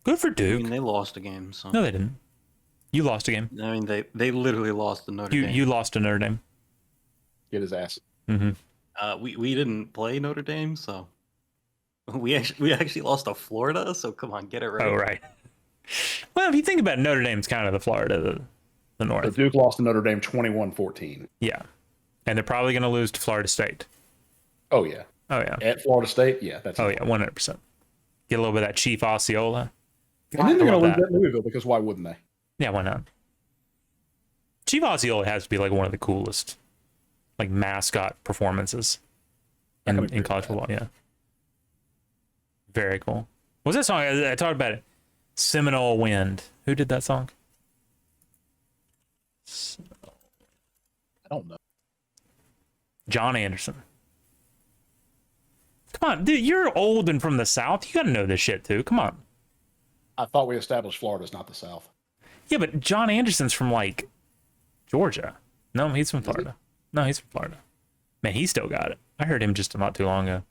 Good for Duke. I mean, they lost a game. So. No, they didn't. You lost a game. I mean, they literally lost to Notre Dame. You lost to Notre Dame. Get his ass. Mm-hmm. We didn't play Notre Dame, so we actually lost to Florida. So come on, get it right. Oh right. Well, if you think about it, Notre Dame's kind of the Florida the North. So Duke lost to Notre Dame 21-14. Yeah. And they're probably going to lose to Florida State. Oh, yeah. Oh, yeah. At Florida State? Yeah. That's 100%. Get a little bit of that Chief Osceola. And then they're going to lose at Louisville because why wouldn't they? Yeah, why not? Chief Osceola has to be like one of the coolest like mascot performances in college football. Yeah. Very cool. What was that song? I talked about it. Seminole Wind. Who did that song? I don't know. John Anderson. Come on, dude, you're old and from the South. You got to know this shit, too. Come on. I thought we established Florida's not the South. Yeah, but John Anderson's from, like, Georgia. No, he's from Florida. No, he's from Florida. Man, he still got it. I heard him just not too long ago.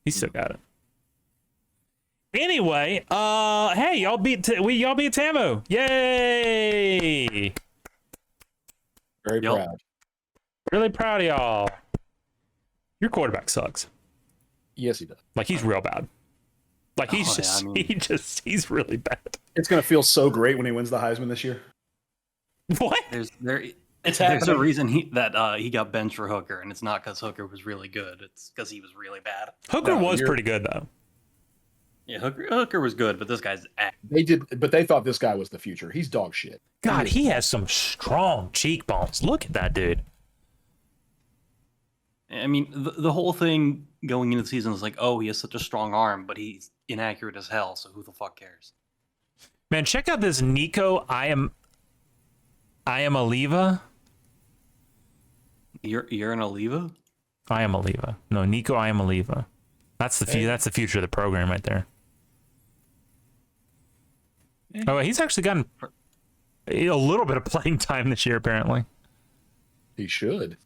He still got it. Anyway, hey, y'all beat Tamu. Yay! Very proud. Really proud of y'all. Your quarterback sucks. Yes, he does. Like, he's real bad. Like, he's he's really bad. It's going to feel so great when he wins the Heisman this year. What? There's a reason he got benched for Hooker, and it's not because Hooker was really good. It's because he was really bad. Hooker was pretty good, though. Yeah, Hooker was good, but this guy's they thought this guy was the future. He's dog shit. God, he has some strong cheekbones. Look at that dude. I mean, the whole thing going into the season is like, oh, he has such a strong arm, but he's inaccurate as hell, so who the fuck cares? Man, check out this Nico Iamaleava. You're an Oliva? Iamaleava. No, Nico Iamaleava. That's the future of the program right there. Oh, he's actually gotten a little bit of playing time this year, apparently. He should.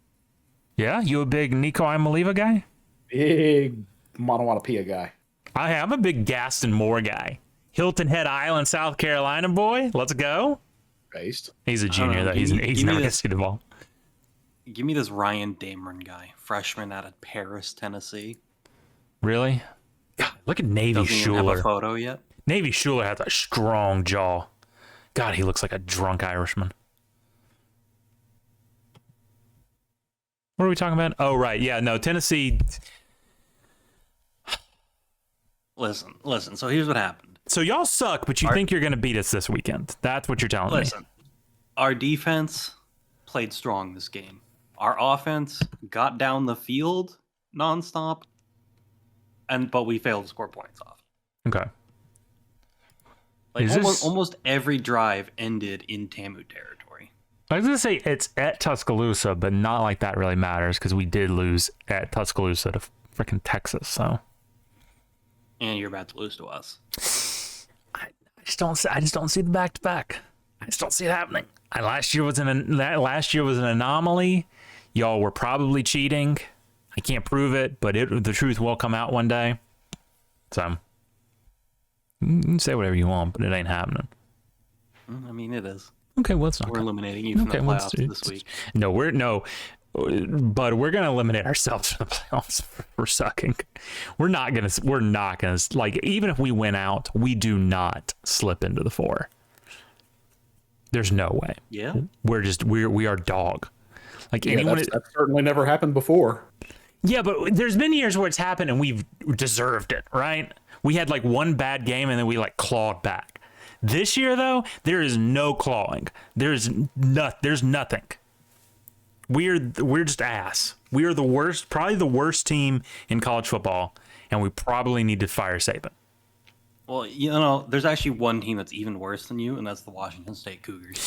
Yeah, you a big Nico Iamaleava guy? Big Montawatapia guy. I'm a big Gaston Moore guy. Hilton Head Island, South Carolina boy. Let's go. Based. He's a junior, though. He's never going to see the ball. Give me this Ryan Dameron guy, freshman out of Paris, Tennessee. Really? God, look at Navy Doesn't Schuler. even have a photo yet. Navy Schuler has a strong jaw. God, he looks like a drunk Irishman. What are we talking about? Oh, right. Yeah, no, Tennessee. Listen. So here's what happened. So y'all suck, but you think you're going to beat us this weekend. That's what you're telling me. Listen, our defense played strong this game. Our offense got down the field nonstop, but we failed to score points off. Okay. Like almost every drive ended in Tamu territory. I was going to say it's at Tuscaloosa, but not like that really matters because we did lose at Tuscaloosa to freaking Texas. So. And you're about to lose to us. I just don't see the back-to-back. I just don't see it happening. Last year was an anomaly. Y'all were probably cheating. I can't prove it, but the truth will come out one day. So you can say whatever you want, but it ain't happening. I mean, it is. Okay, well, it's not. We're eliminating you from the playoffs this week. But we're gonna eliminate ourselves from the playoffs for sucking. We're not gonna like, even if we win out, we do not slip into the 4. There's no way. Yeah. We are dog. Like anyone. That's certainly never happened before. Yeah, but there's been years where it's happened and we've deserved it, right? We had like one bad game and then we like clawed back. This year though, there is no clawing. There's nothing. We're just ass. We are the worst, probably the worst team in college football, and we probably need to fire Saban. Well, there's actually one team that's even worse than you, and that's the Washington State Cougars.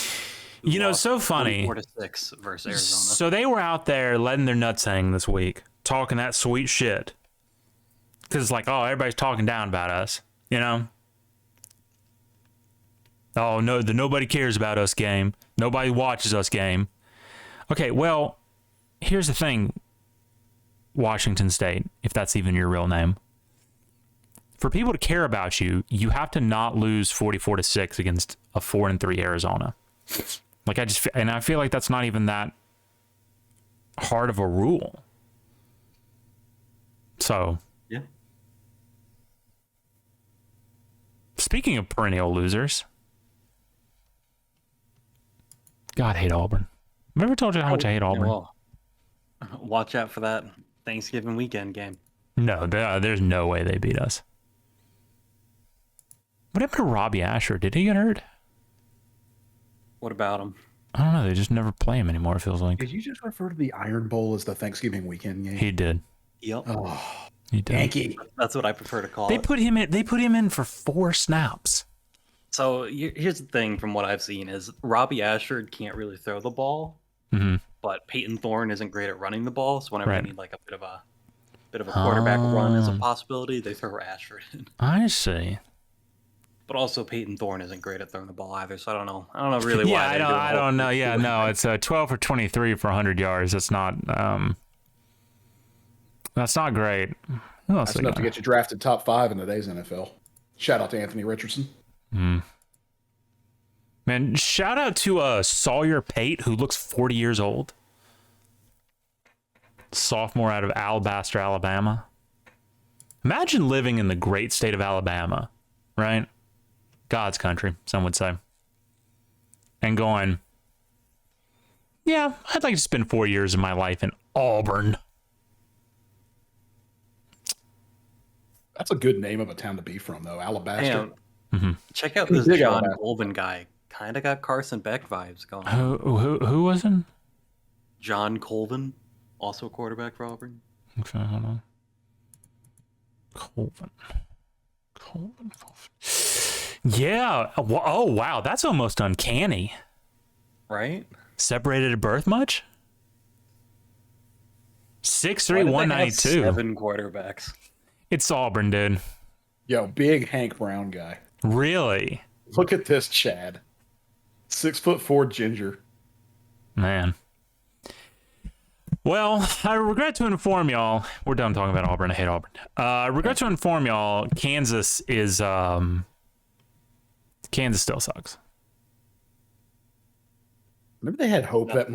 So funny. 4-6 versus Arizona. So they were out there letting their nuts hang this week, talking that sweet shit. Because it's like, oh, everybody's talking down about us, Oh, no, the nobody cares about us game. Nobody watches us game. Okay, well, here's the thing, Washington State, if that's even your real name. For people to care about you, you have to not lose 44-6 against a 4-3 Arizona. Like I feel like that's not even that hard of a rule. So, yeah. Speaking of perennial losers, God, I hate Auburn. Have I ever told you how much I hate Auburn? Well, watch out for that Thanksgiving weekend game. No, there's no way they beat us. What happened to Robbie Asher? Did he get hurt? What about him? I don't know. They just never play him anymore, it feels like. Did you just refer to the Iron Bowl as the Thanksgiving weekend game? He did. Yep. Oh, he did. Yankee. That's what I prefer to call it. They put him in for 4 snaps. So here's the thing from what I've seen is Robbie Asher can't really throw the ball, but Peyton Thorne isn't great at running the ball. So whenever they need like a bit of a quarterback run as a possibility, they throw Asher in. I see. But also Peyton Thorne isn't great at throwing the ball either, so I don't know really why. Yeah, I don't know. Yeah, no, it's 12 for 23 for 100 yards. That's not great. That's enough to get you drafted top 5 in today's NFL. Shout out to Anthony Richardson. Man, shout out to Sawyer Pate, who looks 40 years old. Sophomore out of Alabaster, Alabama. Imagine living in the great state of Alabama, right? God's country, some would say. And going, yeah, I'd like to spend 4 years of my life in Auburn. That's a good name of a town to be from, though. Alabaster. Check out this John Colvin guy. Kind of got Carson Beck vibes going on. Who was it? John Colvin, also a quarterback for Auburn. Okay, hold on. Colvin. Yeah. Oh, wow. That's almost uncanny. Right? Separated at birth much? 6'3", 192. 7 quarterbacks. It's Auburn, dude. Yo, big Hank Brown guy. Really? Look at this, Chad. 6'4" ginger. Man. Well, I regret to inform y'all. We're done talking about Auburn. I hate Auburn. I regret to inform y'all. Kansas is. Kansas still sucks. Remember they had hope that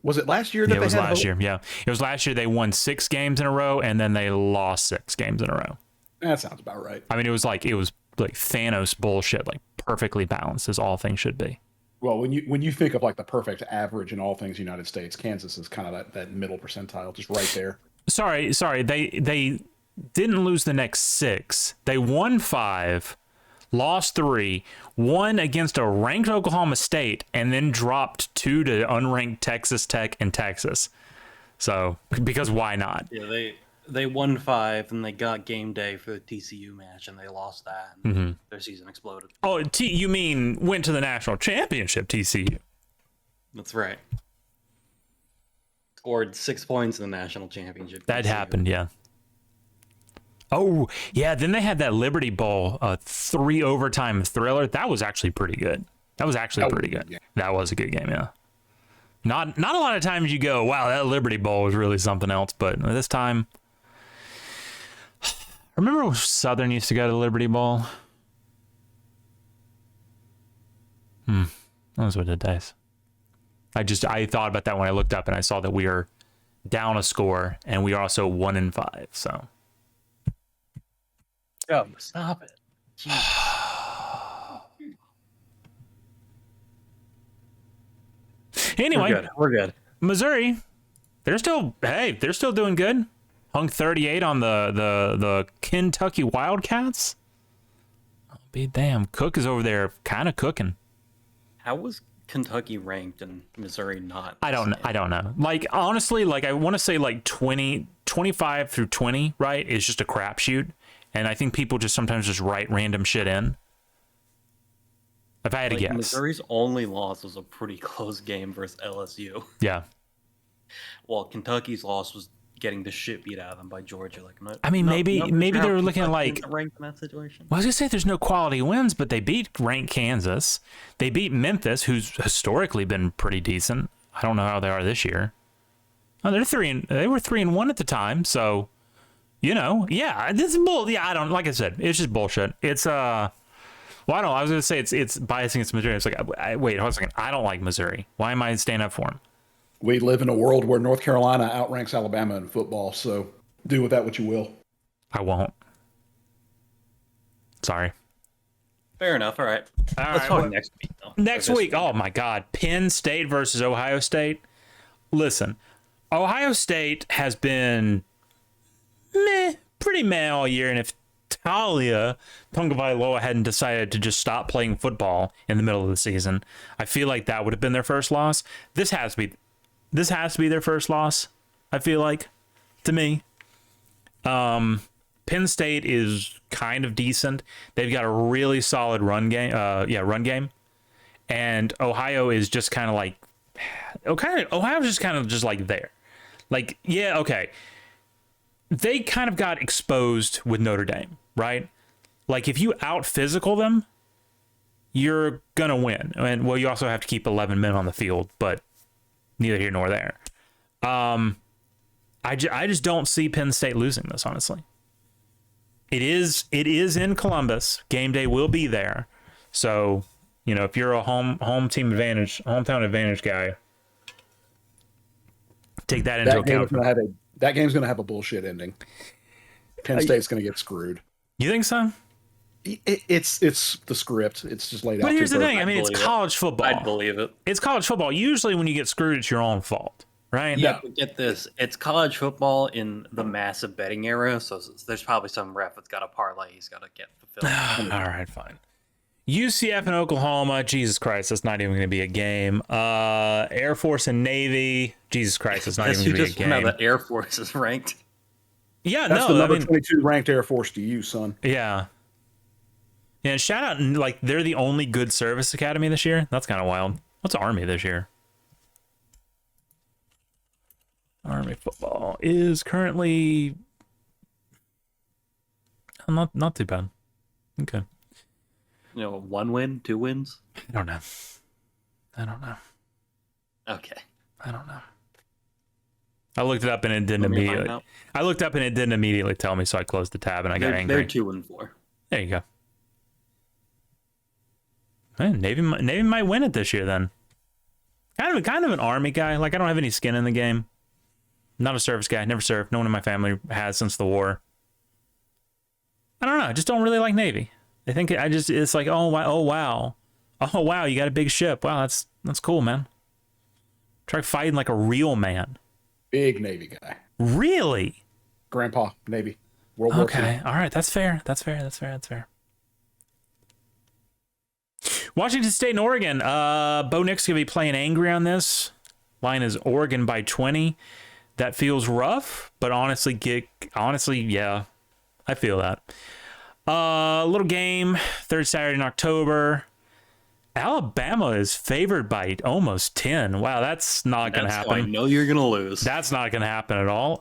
was it last year that it they was had last hope? year. Yeah, it was last year. They won 6 games in a row, and then they lost 6 games in a row. That sounds about right. I mean, it was like Thanos bullshit, like perfectly balanced as all things should be. Well, when you think of like the perfect average in all things United States, Kansas is kind of that middle percentile, just right there. Sorry, they didn't lose the next 6. They won 5, lost 3, won against a ranked Oklahoma State, and then dropped 2 to unranked Texas Tech and Texas. So, because why not? Yeah, they won 5, and they got game day for the TCU match, and they lost that. And their season exploded. Oh, you mean went to the national championship, TCU? That's right. Scored 6 points in the national championship. That happened, yeah. Oh, yeah, then they had that Liberty Bowl 3 overtime thriller. That was actually pretty good. That was pretty good. Yeah. That was a good game, yeah. Not a lot of times you go, wow, that Liberty Bowl was really something else, but this time... Remember when Southern used to go to the Liberty Bowl? Those were the days. I thought about that when I looked up and I saw that we are down a score and we are also 1-5, so... Oh, stop it. Anyway, we're good. Missouri, they're still doing good. Hung 38 on the Kentucky Wildcats. I'll be damned. Cook is over there kind of cooking. How was Kentucky ranked and Missouri not? I don't know. Like, honestly, like I want to say like 25 through 20, right, is just a crapshoot. And I think people just sometimes just write random shit in. If I had to guess. Missouri's only loss was a pretty close game versus LSU. Yeah. Well, Kentucky's loss was getting the shit beat out of them by Georgia. Maybe they were looking at like ranked in that situation. Well, I was gonna say there's no quality wins, but they beat ranked Kansas. They beat Memphis, who's historically been pretty decent. I don't know how they are this year. Oh, they were 3-1 at the time, so yeah, this is bull. Yeah, I don't like I said, it's just bullshit. It's I was gonna say it's biasing against Missouri. It's like wait, hold on a second. I don't like Missouri. Why am I standing up for them? We live in a world where North Carolina outranks Alabama in football, so do with that what you will. I won't. Sorry. Fair enough. All right. Let's talk next week, though. Next week. Oh, my God. Penn State versus Ohio State. Listen, Ohio State has been pretty meh all year. And if Talia Tagovailoa hadn't decided to just stop playing football in the middle of the season, I feel like that would have been their first loss. This has to be their first loss, I feel like, to me. Penn State is kind of decent. They've got a really solid run game. And Ohio is just kind of like, Ohio's just kind of just like there. Like, yeah, okay. They kind of got exposed with Notre Dame, right? Like, if you out-physical them, you're going to win. And, well, you also have to keep 11 men on the field, but neither here nor there. I just don't see Penn State losing this, honestly. It is in Columbus. Game day will be there. So, you know, if you're a hometown advantage guy, take that into account. That game's going to have a bullshit ending. Penn State's going to get screwed. You think so? It's the script. It's just laid out. But here's the thing. I mean, it's college football. I'd believe it. It's college football. Usually when you get screwed, it's your own fault, right? Yeah, but get this. It's college football in the massive betting era, so there's probably some ref that's got a parlay he's got to get fulfilled. All right, fine. UCF and Oklahoma. Jesus Christ, that's not even going to be a game. Air Force and Navy. Jesus Christ, it's not even going to be a game. Now the Air Force is ranked. Yeah, that's the number 22 ranked Air Force to you, son. Yeah. Yeah, and shout out, like, they're the only good service academy this year. That's kind of wild. What's Army this year? Army football is currently not too bad. Okay. You know, 1 win, 2 wins? I don't know. Okay. I don't know. I looked it up and it didn't immediately. I looked up and it didn't immediately tell me, so I closed the tab and I got angry. They're 2-4. There you go. Man, Navy might win it this year then. Kind of an Army guy. Like, I don't have any skin in the game. Not a service guy. Never served. No one in my family has since the war. I don't know. I just don't really like Navy. I think it's like, oh wow, you got a big ship. Wow, that's cool, man. Try fighting like a real man. Big Navy guy. Really? Grandpa, Navy. World War II. Okay, all right, that's fair. Washington State and Oregon. Bo Nix gonna be playing angry on this. Line is Oregon by 20. That feels rough, but honestly, yeah, I feel that. Little game, third Saturday in October. Alabama is favored by almost 10. Wow, that's not going to happen. I know you're going to lose. That's not going to happen at all.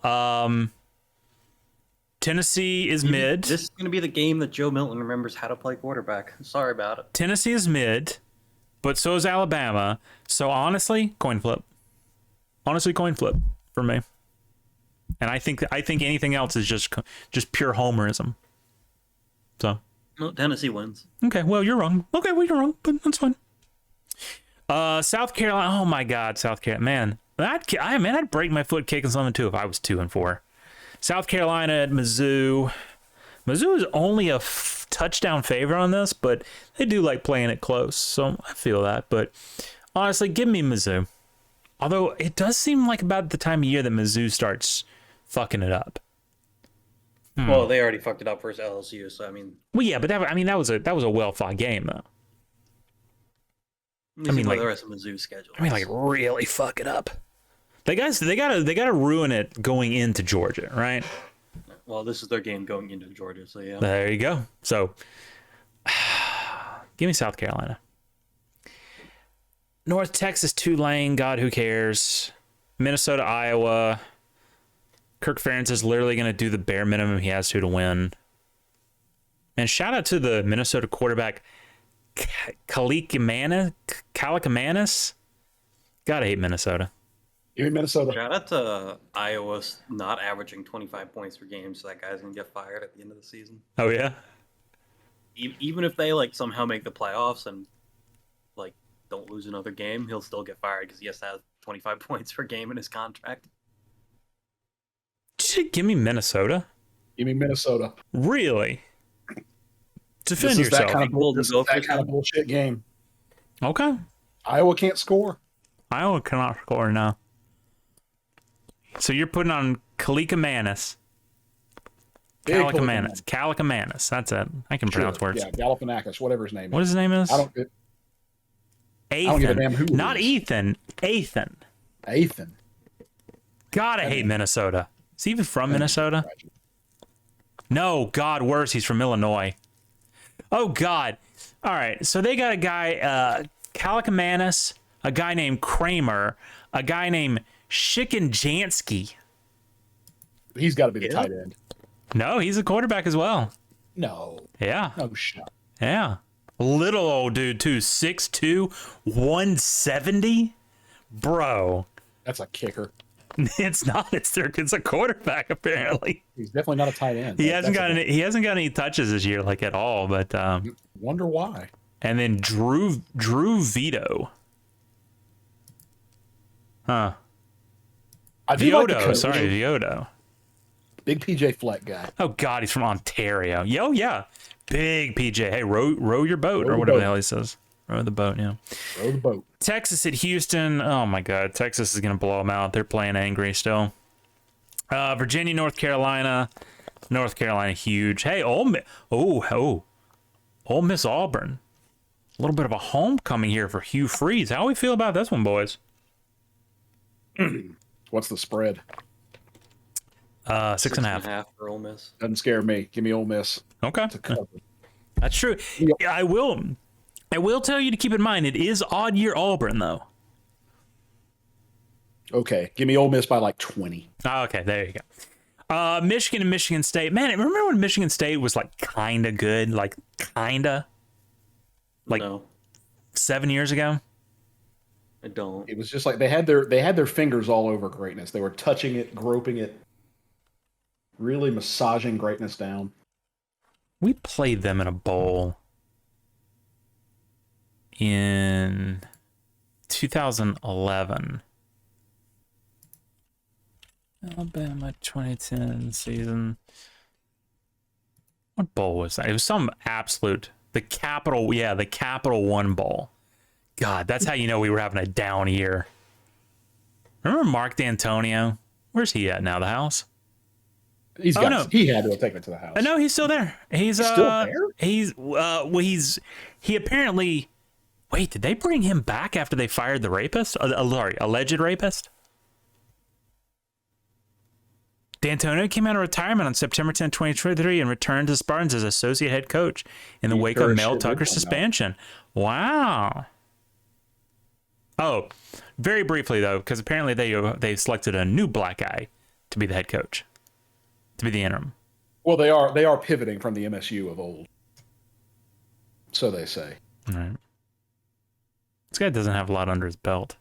Tennessee is mid. This is going to be the game that Joe Milton remembers how to play quarterback. Sorry about it. Tennessee is mid, but so is Alabama. So honestly, coin flip. Coin flip for me. And I think anything else is just pure homerism. So. Well, Tennessee wins. Okay, well, you're wrong. Okay, well, you're wrong, but that's fine. South Carolina. Oh my God, South Carolina, man. I'd break my foot kicking something too if I was 2-4. South Carolina at Mizzou. Mizzou is only a touchdown favorite on this, but they do like playing it close, so I feel that. But honestly, give me Mizzou. Although it does seem like about the time of year that Mizzou starts fucking it up. Well, they already fucked it up versus LSU, so I mean. Well, yeah, but that was a well fought game though. I mean, like the rest of Mizzou's schedule. I mean, like really fuck it up. They gotta ruin it going into Georgia, right? Well, this is their game going into Georgia, so yeah. There you go. So, give me South Carolina. North Texas, Tulane. God, who cares? Minnesota, Iowa. Kirk Ferentz is literally going to do the bare minimum he has to win. And shout out to the Minnesota quarterback, Kalikamannis. Gotta hate Minnesota. You hate Minnesota. Shout out to Iowa not averaging 25 points per game, so that guy's going to get fired at the end of the season. Oh, yeah? Even if they like somehow make the playoffs and like don't lose another game, he'll still get fired because he has to have 25 points per game in his contract. Give me Minnesota. You mean Minnesota? Really? Defend this is yourself. That kind of bullshit game. Okay. Iowa can't score. Iowa cannot score now. So you're putting on Kalika Kalika. That's it. I can pronounce words. Yeah, Galifianakis, whatever his name is. What his name is? I don't give a damn who. Not Ethan. Ethan. God, I hate Minnesota. Is he even from Minnesota? No, God, worse. He's from Illinois. Oh, God. All right. So they got a guy, Kalika, a guy named Kramer, a guy named Shikenjansky. He's got to be the tight end. No, he's a quarterback as well. No. Yeah. No shot. Yeah. Little old dude, too. 6'2", 170. Bro. That's a kicker. It's not. It's a quarterback, apparently. He's definitely not a tight end. He hasn't got any touches this year, like, at all. But wonder why. And then Drew Vito. Huh. Vioto. Big PJ Fleck guy. Oh, God, he's from Ontario. Yo, yeah. Big PJ. Hey, row your boat, or whatever the hell he says. Row the boat, yeah. Row the boat. Texas at Houston. Oh, my God. Texas is going to blow them out. They're playing angry still. Virginia, North Carolina. North Carolina, huge. Hey, Ole Miss Auburn. A little bit of a homecoming here for Hugh Freeze. How do we feel about this one, boys? What's the spread? 6.5 for Ole Miss. Doesn't scare me. Give me Ole Miss. Okay. That's true. Yeah, I will tell you to keep in mind, it is odd year Auburn, though. Okay. Give me Ole Miss by like 20. Oh, okay, there you go. Michigan and Michigan State. Man, remember when Michigan State was like kind of good? Like, kind of? Like, no. 7 years ago? I don't. It was just like they had their fingers all over greatness. They were touching it, groping it, really massaging greatness down. We played them in a bowl in 2011. Alabama 2010 season. What bowl was that? It was some absolute, the Capital One Bowl. God, that's how you know we were having a down year. Remember Mark D'Antonio? Where's he at now? The house? He had to have taken it to the house. No, he's still there. He's still there? He apparently. Wait, did they bring him back after they fired the rapist? Alleged rapist? D'Antonio came out of retirement on September 10, 2023 and returned to Spartans as associate head coach in the wake of Mel Tucker's suspension. Wow. Oh, very briefly, though, because apparently they selected a new black guy to be the head coach, to be the interim. Well, they are pivoting from the MSU of old. So they say. All right. This guy doesn't have a lot under his belt.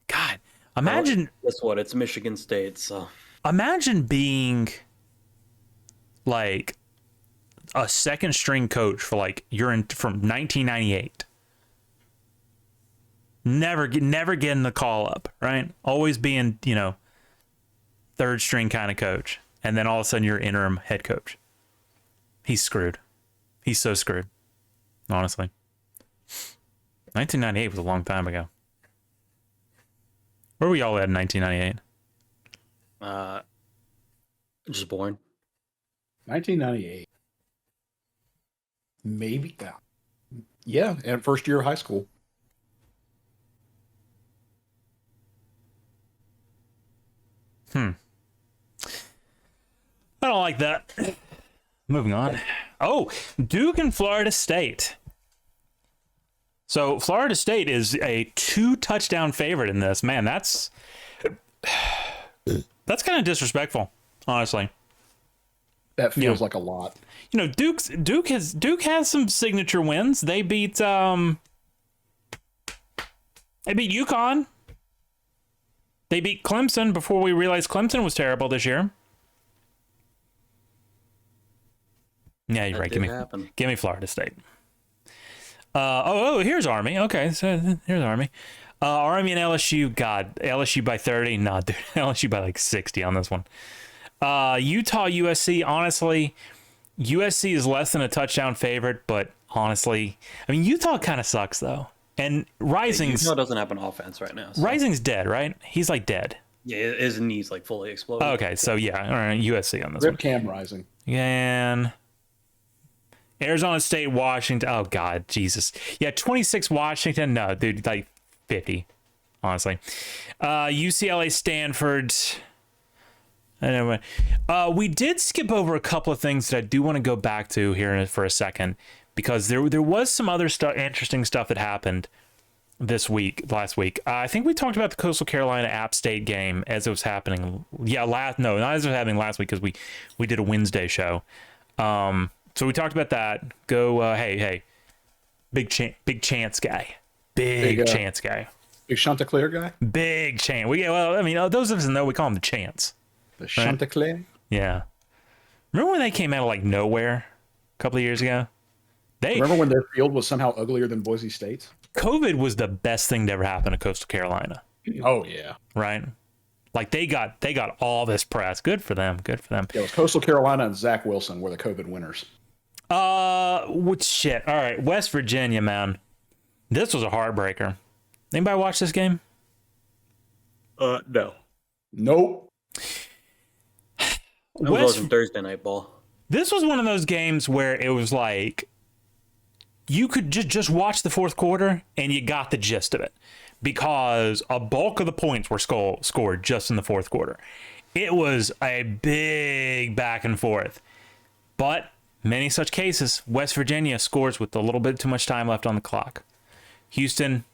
God, imagine... Guess what? It's Michigan State, so... Imagine being, like, a second-string coach for, like, from 1998. Never getting the call up, right? Always being, third string kind of coach. And then all of a sudden you're interim head coach. He's screwed. He's so screwed. Honestly. 1998 was a long time ago. Where were we all at in 1998? Just born. 1998. Maybe. Yeah, and first year of high school. I don't like that. Moving on. Oh, Duke and Florida State. So Florida State is a 2-touchdown favorite in this. Man, that's kind of disrespectful, honestly. That feels like a lot. Duke has some signature wins. They beat UConn. They beat Clemson before we realized Clemson was terrible this year. Yeah, you're right. Give me Florida State. Here's Army. Okay, so here's Army. Army and LSU. God, LSU by 30. Nah, dude, LSU by like 60 on this one. Utah, USC. Honestly, USC is less than a touchdown favorite, but honestly, I mean, Utah kind of sucks though. And Rising's Utah doesn't have an offense right now. So. Rising's dead, right? He's like dead. Yeah, his knee's like fully exploded. Okay, so yeah, all right, USC on this Rip one. Cam Rising. And Arizona State, Washington. Oh God, Jesus. Yeah, 26 Washington. No, dude, like 50. Honestly, UCLA, Stanford. Anyway, we did skip over a couple of things that I do want to go back to here for a second, because there was some other interesting stuff that happened last week. I think we talked about the Coastal Carolina App State game as it was happening. Yeah, not as it was happening last week, because we did a Wednesday show. So we talked about that. Go, hey, big chance guy, big chance guy. Big Chanticleer guy? Big Chance. Those of us know we call him the Chance. The Chanticleer? Right? Yeah. Remember when they came out of like nowhere a couple of years ago? Remember when their field was somehow uglier than Boise State's? COVID was the best thing to ever happen to Coastal Carolina. Oh, yeah. Right? Like they got all this press. Good for them. Good for them. Yeah, it was Coastal Carolina and Zach Wilson were the COVID winners. What shit? All right, West Virginia, man. This was a heartbreaker. Anybody watch this game? No. Nope. It wasn't Thursday night ball. This was one of those games where it was like you could just watch the fourth quarter and you got the gist of it, because a bulk of the points were scored just in the fourth quarter. It was a big back and forth. But many such cases, West Virginia scores with a little bit too much time left on the clock. Houston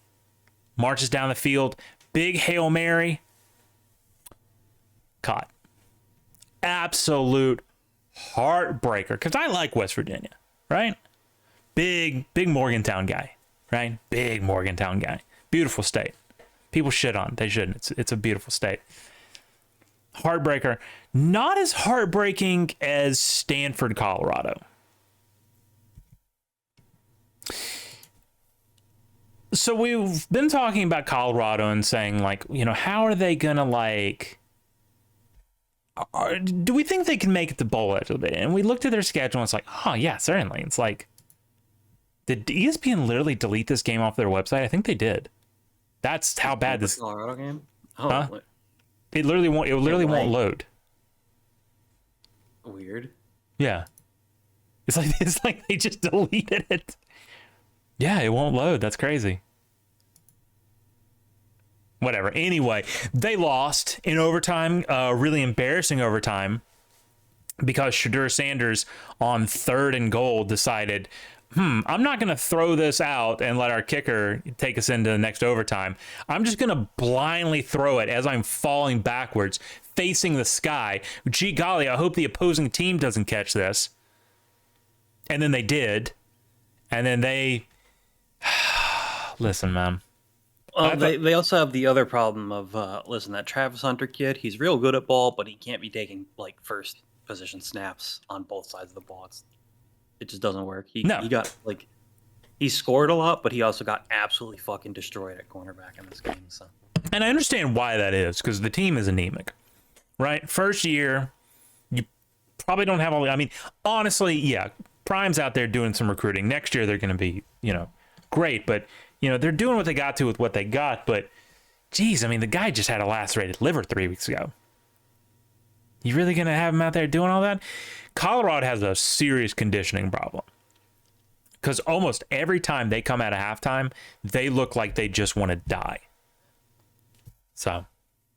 marches down the field, big Hail Mary, caught. Absolute heartbreaker, because I like West Virginia, right? Big Morgantown guy, right? Big Morgantown guy. Beautiful state. People shit on. They shouldn't. It's a beautiful state. Heartbreaker. Not as heartbreaking as Stanford, Colorado. So we've been talking about Colorado and saying, like, how are they going to, do we think they can make it to bowl eligibility? And we looked at their schedule and it's like, oh, yeah, certainly. It's like, did ESPN literally delete this game off their website? I think they did. That's how bad this Colorado game. Oh, huh? It literally won't load. Weird. Yeah. It's like they just deleted it. Yeah, it won't load. That's crazy. Whatever. Anyway, they lost in overtime, really embarrassing overtime, because Shedeur Sanders on 3rd and goal decided, I'm not going to throw this out and let our kicker take us into the next overtime. I'm just going to blindly throw it as I'm falling backwards, facing the sky. Gee golly, I hope the opposing team doesn't catch this. And then they did. And then they... Listen, man. They also have the other problem of, that Travis Hunter kid, he's real good at ball, but he can't be taking, first position snaps on both sides of the ball. It just doesn't work. He got, he scored a lot, but he also got absolutely fucking destroyed at cornerback in this game. So. And I understand why that is, because the team is anemic, right? First year, you probably don't have all... honestly, yeah, Prime's out there doing some recruiting. Next year, they're going to be, great, but... they're doing what they got to with what they got, but geez, the guy just had a lacerated liver 3 weeks ago. You really going to have him out there doing all that? Colorado has a serious conditioning problem, because almost every time they come out of halftime, they look like they just want to die. So,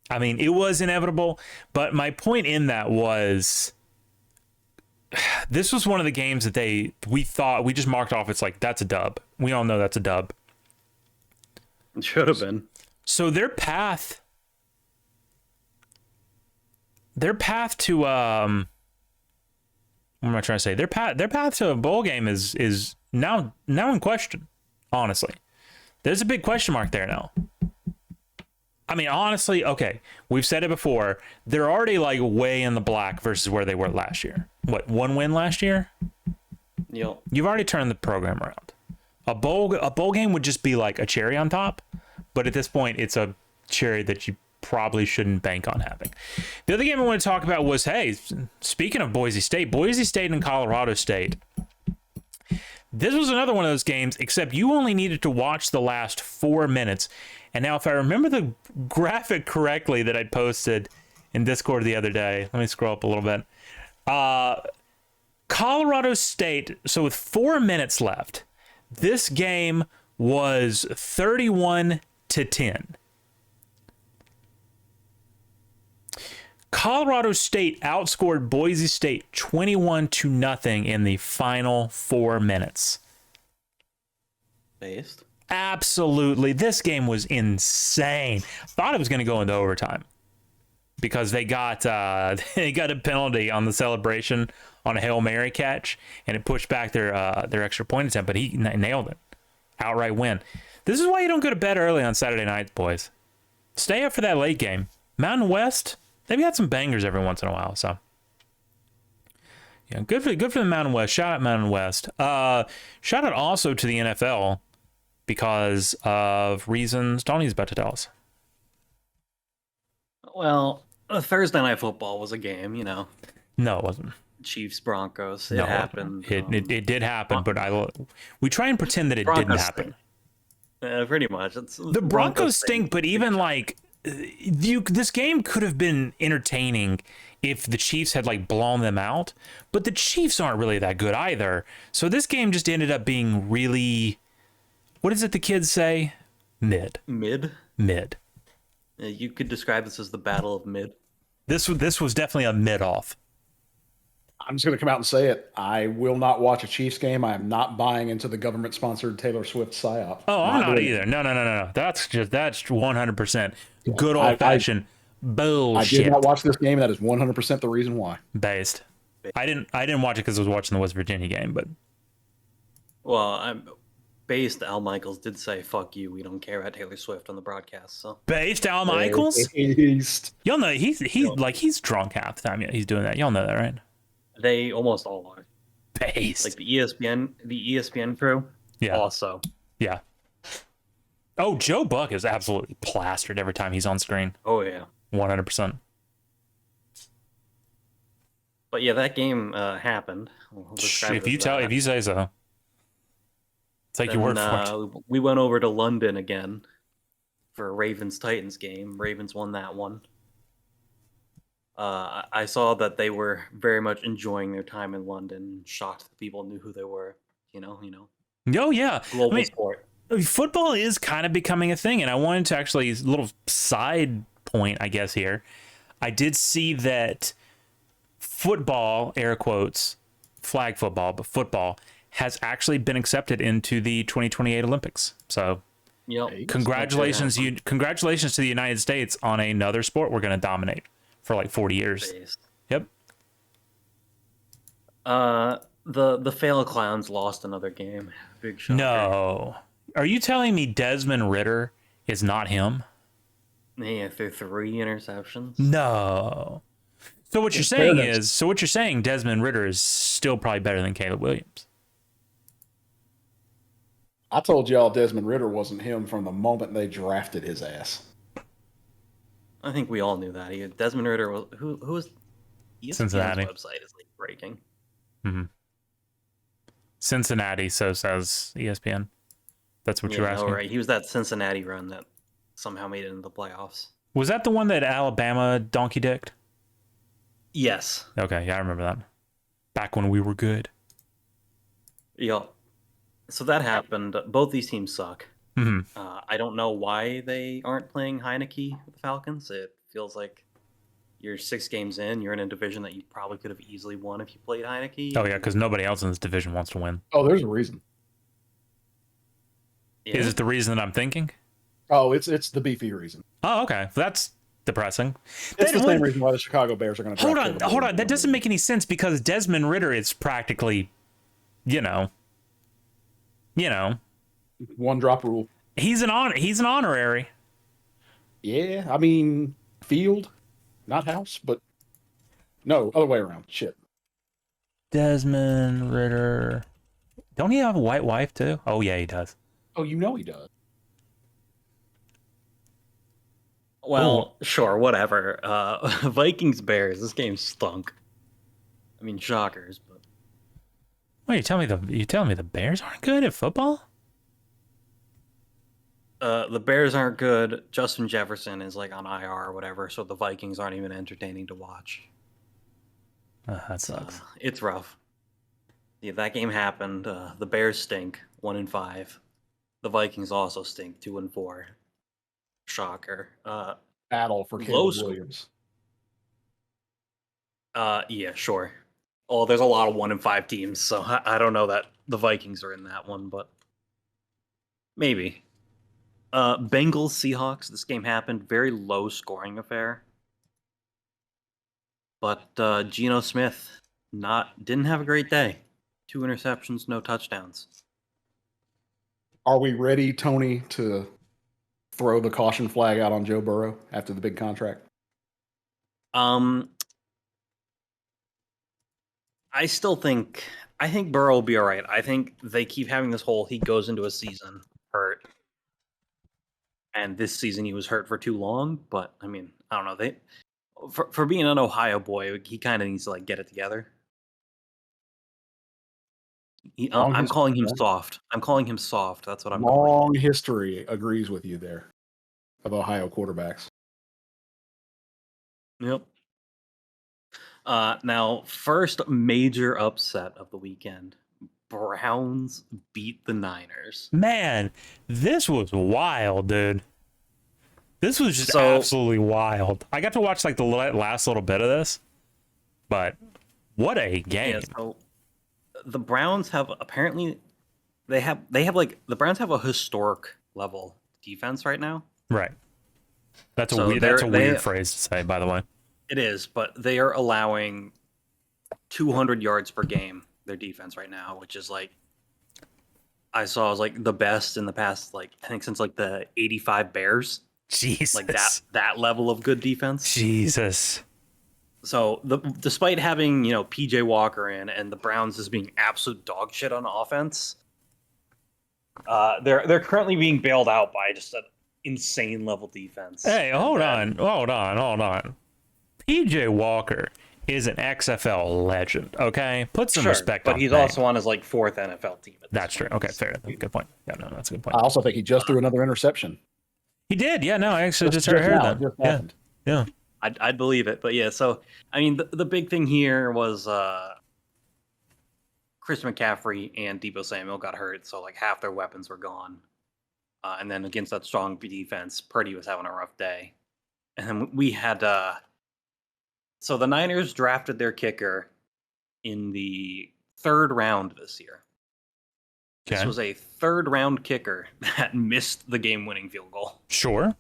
it was inevitable, but my point in that was, this was one of the games that we thought, we just marked off. It's like, that's a dub. We all know that's a dub. It should have been. So their path to what am I trying to say? Their path to a bowl game is now in question. Honestly, there's a big question mark there now. Honestly, okay, we've said it before. They're already way in the black versus where they were last year. What, 1 win last year? Yep. You've already turned the program around. A bowl game would just be like a cherry on top, but at this point, it's a cherry that you probably shouldn't bank on having. The other game I want to talk about was, hey, speaking of Boise State and Colorado State. This was another one of those games, except you only needed to watch the last 4 minutes. And now, if I remember the graphic correctly that I posted in Discord the other day, let me scroll up a little bit. Colorado State, so with 4 minutes left, this game was 31-10. Colorado State outscored Boise State 21-0 in the final 4 minutes. Based. Absolutely. This game was insane. Thought it was going to go into overtime because they got a penalty on the celebration on a Hail Mary catch, and it pushed back their extra point attempt, but he nailed it. Outright win. This is why you don't go to bed early on Saturday nights, boys. Stay up for that late game. Mountain West, they've got some bangers every once in a while, so yeah, good for the Mountain West. Shout out Mountain West. Shout out also to the NFL because of reasons Donnie's about to tell us. Well, Thursday Night Football was a game, you know. No, it wasn't. Chiefs Broncos. It happened. It did happen, but we try and pretend that it didn't happen. Pretty much. The Broncos stink, but even like this game could have been entertaining if the Chiefs had like blown them out, but the Chiefs aren't really that good either. So this game just ended up being really, what is it the kids say? Mid. You could describe this as the battle of mid. This was definitely a mid off. I'm just going to come out and say it. I will not watch a Chiefs game. I am not buying into the government-sponsored Taylor Swift psyop. Oh, I'm not either. No. That's 100% good old-fashioned bullshit. I did not watch this game. That is 100% the reason why. Based. I didn't watch it because I was watching the West Virginia game, but. Well, Based Al Michaels did say "fuck you." We don't care about Taylor Swift on the broadcast. So Based Al Michaels. Y'all know he's drunk half the time. Yeah, he's doing that. Y'all know that, right? They almost all are. Based. Like the ESPN crew. Yeah. Also. Yeah. Oh, Joe Buck is absolutely plastered every time he's on screen. Oh yeah. 100%. But yeah, that game happened. If you say so. Take your word for it. We went over to London again for a Ravens-Titans game. Ravens won that one. I saw that they were very much enjoying their time in London. Shocked that people knew who they were. You know. Oh yeah, global sport. Football is kind of becoming a thing, and I wanted to actually, a little side point, I guess here. I did see that football, air quotes, flag football, but football has actually been accepted into the 2028 Olympics. So, congratulations to the United States on another sport we're going to dominate for like 40 years. Yep. The fail clowns lost another game. Big shocker. No. Are you telling me Desmond Ridder is not him? Yeah, through 3 interceptions. No. So what you're saying Desmond Ridder is still probably better than Caleb Williams. I told y'all Desmond Ridder wasn't him from the moment they drafted his ass. I think we all knew that. Desmond Ridder was who was Cincinnati. Website is like breaking. Mm-hmm. Cincinnati, so says ESPN. That's what you're asking. Right. He was that Cincinnati run that somehow made it into the playoffs. Was that the one that Alabama donkey dicked? Yes. Okay, yeah, I remember that. Back when we were good. Yeah. So that happened. Both these teams suck. Mm-hmm. I don't know why they aren't playing Heineke with the Falcons. It feels like you're 6 games in. You're in a division that you probably could have easily won if you played Heineke. Oh, yeah, because nobody else in this division wants to win. Oh, there's a reason. Yeah. Is it the reason that I'm thinking? Oh, it's the beefy reason. Oh, okay. That's depressing. It's the same reason why the Chicago Bears are going to Hold on. That doesn't make any sense because Desmond Ridder is practically, you know. One drop rule. He's an honorary. Yeah, I mean, field, not house, but no, other way around. Shit. Desmond Ridder. Don't he have a white wife too? Oh yeah, he does. Oh, you know he does. Well, sure, whatever. Vikings Bears. This game stunk. I mean, shockers, but. Wait, you telling me the Bears aren't good at football? The Bears aren't good. Justin Jefferson is like on IR or whatever, so the Vikings aren't even entertaining to watch. That sucks. It's rough. Yeah, that game happened. The Bears stink, 1-5. The Vikings also stink, 2-4. Shocker. Battle for Caleb Williams. Yeah, sure. Oh, there's a lot of 1-5 teams, so I don't know that the Vikings are in that one, but maybe. Bengals Seahawks. This game happened. Very low scoring affair. But Geno Smith didn't have a great day. 2 interceptions, no touchdowns. Are we ready, Tony, to throw the caution flag out on Joe Burrow after the big contract? I think Burrow will be all right. I think they keep having this whole he goes into a season hurt. And this season he was hurt for too long, but I mean, I don't know. For being an Ohio boy, he kind of needs to like get it together. I'm calling him soft. I'm calling him soft. That's what I'm calling. Long history agrees with you there of Ohio quarterbacks. Yep. Now, first major upset of the weekend. Browns beat the Niners. Man, this was wild, dude. This was just absolutely wild. I got to watch like the last little bit of this, but what a game! Yeah, so the Browns have apparently the Browns have a historic level defense right now. Right. That's a weird phrase to say, by the way. It is, but they are allowing 200 yards per game. Their defense right now, which is like I saw is like the best in the past, like I think since like the 85 Bears. Jesus. Like that level of good defense. Jesus. So despite having, PJ Walker in and the Browns just being absolute dog shit on offense, they're currently being bailed out by just an insane level defense. Hey, hold on. PJ Walker is an XFL legend, okay? Put some respect on but he's also on his like 4th NFL team. That's true. Okay, fair. Good point. Yeah, no, that's a good point. I also think he just threw another interception. He did. Yeah, no, I actually just heard that. Yeah. I'd believe it. But yeah, so I mean the big thing here was Chris McCaffrey and Deebo Samuel got hurt, so like half their weapons were gone. And then against that strong defense, Purdy was having a rough day. And then we had so the Niners drafted their kicker in the 3rd round this year. Okay. This was a 3rd round kicker that missed the game-winning field goal. Sure.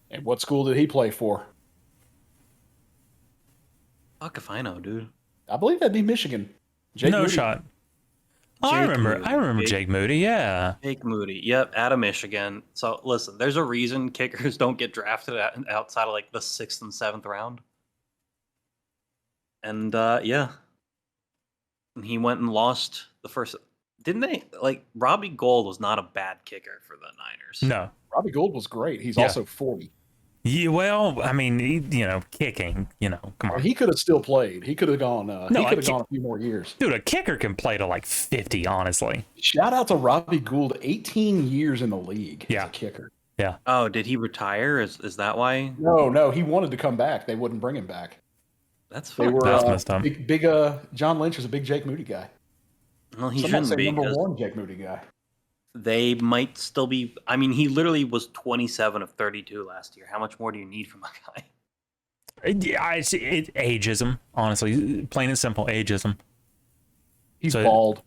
And what school did he play for? Fuck if I know, dude. I believe that'd be Michigan. Jake Moody. Shot. Oh, I remember Jake Moody, yeah. Jake Moody, yep, out of Michigan. So listen, there's a reason kickers don't get drafted outside of like the 6th and 7th round. And yeah. And he went and lost the first. Didn't they? Like, Robbie Gould was not a bad kicker for the Niners. No. Robbie Gould was great. He's also 40. Yeah, well, I mean, kicking, come on. He could have still played. He could have gone. He could have gone a few more years. Dude, a kicker can play to like 50, honestly. Shout out to Robbie Gould, 18 years in the league as a kicker. Yeah. Oh, did he retire? Is that why? No, he wanted to come back. They wouldn't bring him back. That's fine. That's messed up. Big John Lynch is a big Jake Moody guy. Well, he shouldn't be. Number 1 Jake Moody guy. They might still be. I mean, he literally was 27 of 32 last year. How much more do you need from a guy? Yeah, it's ageism, honestly. Plain and simple, ageism. He's bald.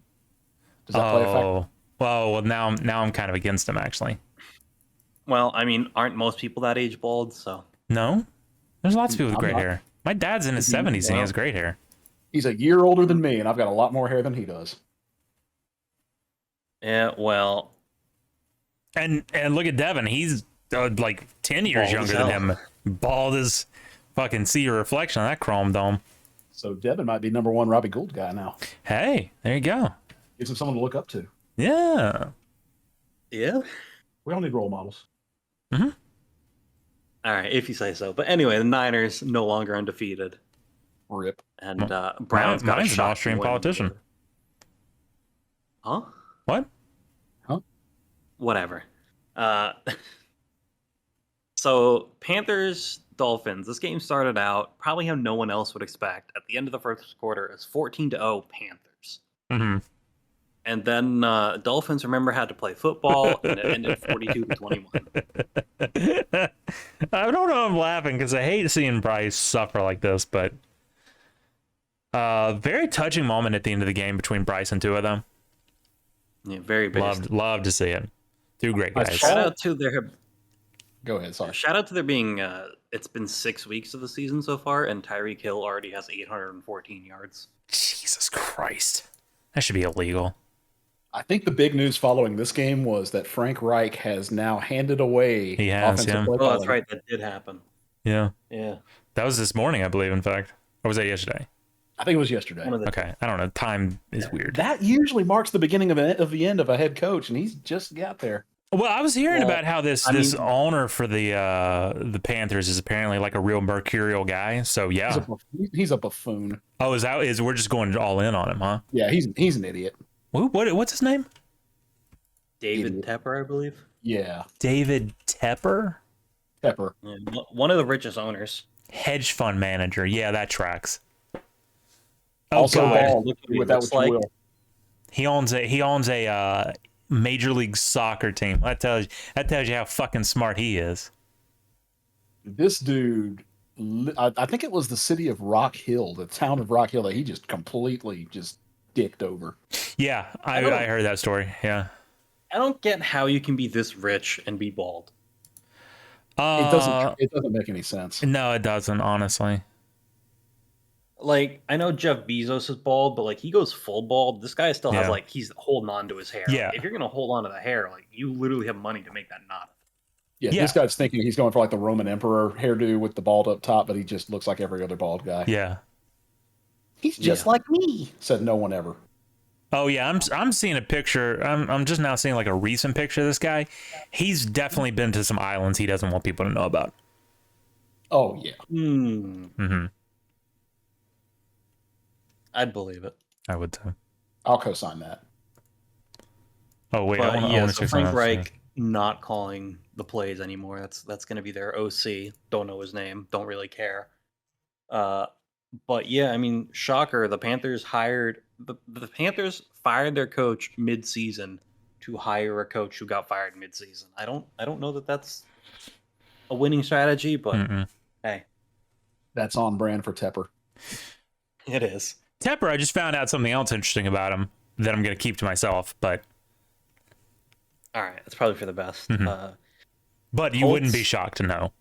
Does that play a factor? Well, now I'm kind of against him, actually. Well, I mean, aren't most people that age bald? So no, there's lots of people with great hair. My dad's in his 70s and he has great hair. He's a year older than me, and I've got a lot more hair than he does. Yeah, well, and look at Devin. He's like 10 years younger than him. Bald as fucking see your reflection on that chrome dome. So Devin might be number 1 Robbie Gould guy now. Hey, there you go. Gives him someone to look up to. Yeah. Yeah. We all need role models. Mm-hmm. All right, if you say so. But anyway, the Niners no longer undefeated. Rip. And Browns got mine's a an shot Austrian politician. Huh? What? Huh? Whatever. So Panthers, Dolphins. This game started out probably how no one else would expect. At the end of the first quarter, it's 14-0 Panthers. Mm-hmm. And then Dolphins, remember, had to play football, and it ended 42-21. I don't know. I'm laughing because I hate seeing Bryce suffer like this, but very touching moment at the end of the game between Bryce and two of them. Yeah, very big. Love to see it. Two great guys. Shout out to their. Go ahead. Sorry. Shout out to there being. It's been 6 weeks of the season so far, and Tyreek Hill already has 814 yards. Jesus Christ, that should be illegal. I think the big news following this game was that Frank Reich has now handed away. He has, yeah. Oh, that's right. That did happen. Yeah. Yeah. That was this morning, I believe, in fact. Or was that yesterday? I think it was yesterday. Okay. I don't know. Time is weird. That usually marks the beginning of the end of a head coach, and he's just got there. Well, I was hearing about how this owner for the Panthers is apparently like a real mercurial guy. So yeah, he's a buffoon. Oh, we're just going all in on him, huh? Yeah, he's an idiot. What's his name? David Tepper, I believe. Yeah, David Tepper. Tepper. Yeah, one of the richest owners. Hedge fund manager. Yeah, that tracks. Oh, also, God. With that, what you will. He owns a Major League Soccer team. That tells you how fucking smart he is. This dude, I think it was the city of Rock Hill, the town of Rock Hill, that he just completely just dicked over. Yeah, I heard that story. Yeah. I don't get how you can be this rich and be bald. It doesn't make any sense. No, it doesn't, honestly. Like, I know Jeff Bezos is bald, but like he goes full bald. This guy still has he's holding on to his hair. Yeah. Like, if you're gonna hold on to the hair, like you literally have money to make that knot. Yeah, this guy's thinking he's going for like the Roman Emperor hairdo with the bald up top, but he just looks like every other bald guy. Yeah. He's just like me, said no one ever. Oh yeah, I'm seeing a picture. I'm just now seeing like a recent picture of this guy. He's definitely been to some islands he doesn't want people to know about. Oh yeah. Mm-hmm. I'd believe it. I would too. I'll co-sign that. Oh wait, so Frank Reich not calling the plays anymore. That's going to be their OC. Don't know his name. Don't really care. But yeah, I mean, shocker. The Panthers fired their coach mid-season to hire a coach who got fired mid-season. I don't know that that's a winning strategy, but hey, that's on brand for Tepper. It is. Tepper, I just found out something else interesting about him that I'm going to keep to myself, but all right, that's probably for the best. But you wouldn't be shocked to know.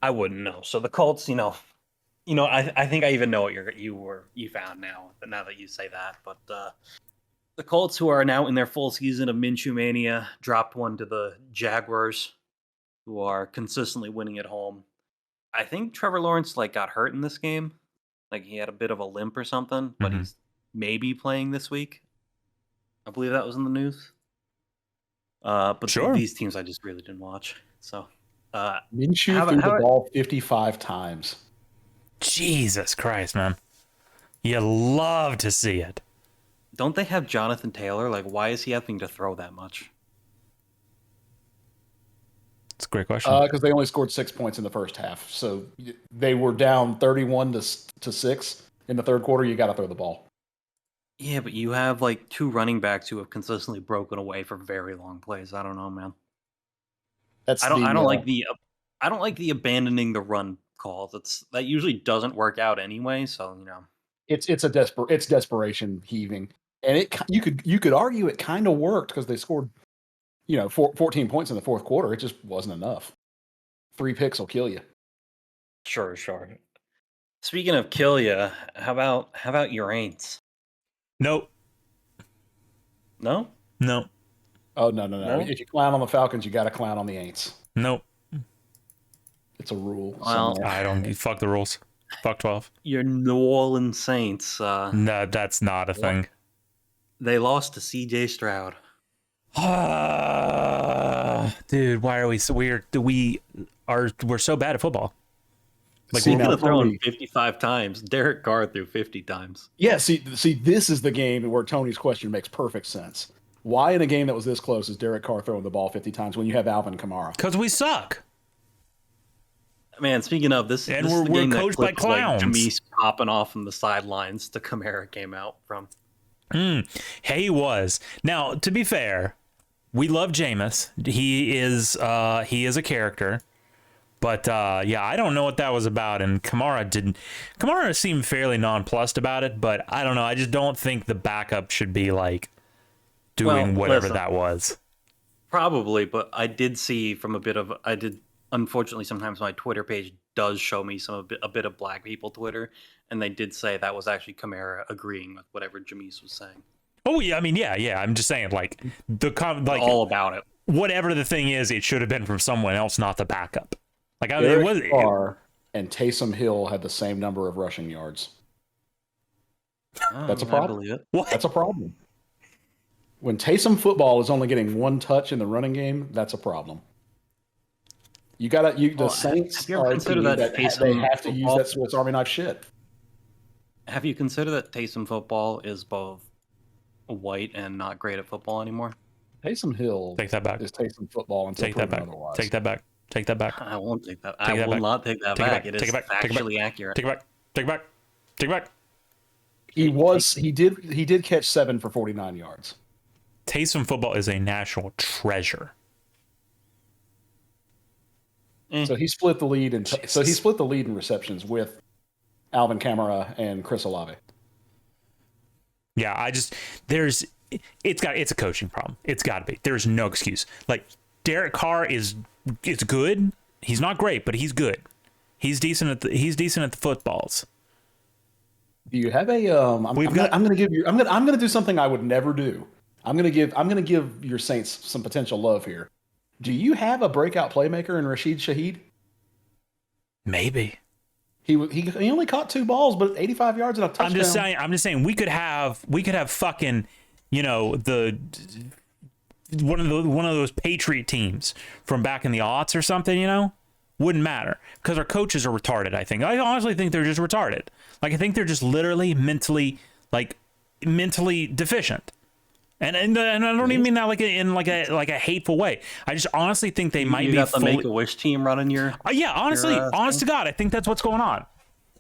I wouldn't know. So the Colts, I think I even know what you found now that you say that. But the Colts, who are now in their full season of Minshew mania, dropped one to the Jaguars, who are consistently winning at home. I think Trevor Lawrence got hurt in this game. Like he had a bit of a limp or something, but he's maybe playing this week. I believe that was in the news. But sure. These teams I just really didn't watch. So Minshew threw the ball 55 times. Jesus Christ, man. You love to see it. Don't they have Jonathan Taylor? Like, why is he having to throw that much? It's a great question. Because they only scored 6 points in the first half. So they were down 31-6 in the third quarter. You got to throw the ball. Yeah, but you have two running backs who have consistently broken away for very long plays. I don't know, man. I don't like the abandoning the run call. That usually doesn't work out anyway. So it's desperation heaving, and you could argue it kind of worked because they scored 14 points in the fourth quarter. It just wasn't enough. 3 picks will kill you. Sure. Speaking of kill you, how about your Aints? Nope. No? No. Oh, no. If you clown on the Falcons, you got to clown on the Aints. Nope. It's a rule. Well, I don't. Fuck the rules. Fuck 12. Your New Orleans Saints. No, that's not a thing. They lost to C.J. Stroud. dude, why are we so weird? We're so bad at football. Like, he could have thrown 55 times. Derek Carr threw 50 times. Yeah, see, this is the game where Tony's question makes perfect sense. Why in a game that was this close is Derek Carr throwing the ball 50 times when you have Alvin Kamara? Because we suck. Man, speaking of this, and this we're is the game coached by clowns. Like Jameis popping off from the sidelines to Kamara came out from. He was. Now, to be fair, we love Jameis. He is a character. But yeah, I don't know what that was about, and Kamara seemed fairly nonplussed about it, but I don't know. I just don't think the backup should be like doing whatever that was. Probably, but I did see unfortunately, sometimes my Twitter page does show me a bit of black people Twitter, and they did say that was actually Kamara agreeing with whatever Jameis was saying. Oh yeah, I mean yeah. I'm just saying like all about it. Whatever the thing is, it should have been from someone else, not the backup. Like Derek Carr and Taysom Hill had the same number of rushing yards. That's a problem. What? That's a problem. When Taysom football is only getting one touch in the running game, that's a problem. The Saints are a team that they have to use that Swiss Army knife shit. Have you considered that Taysom football is both white and not great at football anymore? Taysom Hill take that back. Is Taysom football until take that back. Otherwise. Take that back. Take that back. I won't take that. I will not take that back. It is factually accurate. Take it back. Take it back. Take it back. He did catch 7 for 49 yards. Taysom football is a national treasure. So he split the lead in receptions with Alvin Kamara and Chris Olave. Yeah, it's a coaching problem. It's got to be. There's no excuse. Like Derek Carr is good. He's not great, but he's good. He's decent at the footballs. Do you have a I'm going to do something I would never do. I'm going to give your Saints some potential love here. Do you have a breakout playmaker in Rashid Shaheed? Maybe. He only caught 2 balls, but 85 yards and a touchdown. I'm just saying we could have fucking, one of those Patriot teams from back in the aughts or something, wouldn't matter because our coaches are retarded. I honestly think they're just retarded. Like I think they're just literally mentally deficient. And I don't even mean that in a hateful way. I just honestly think they might be. You got the Make-A-Wish team running your. Yeah, honestly, honest to God, I think that's what's going on.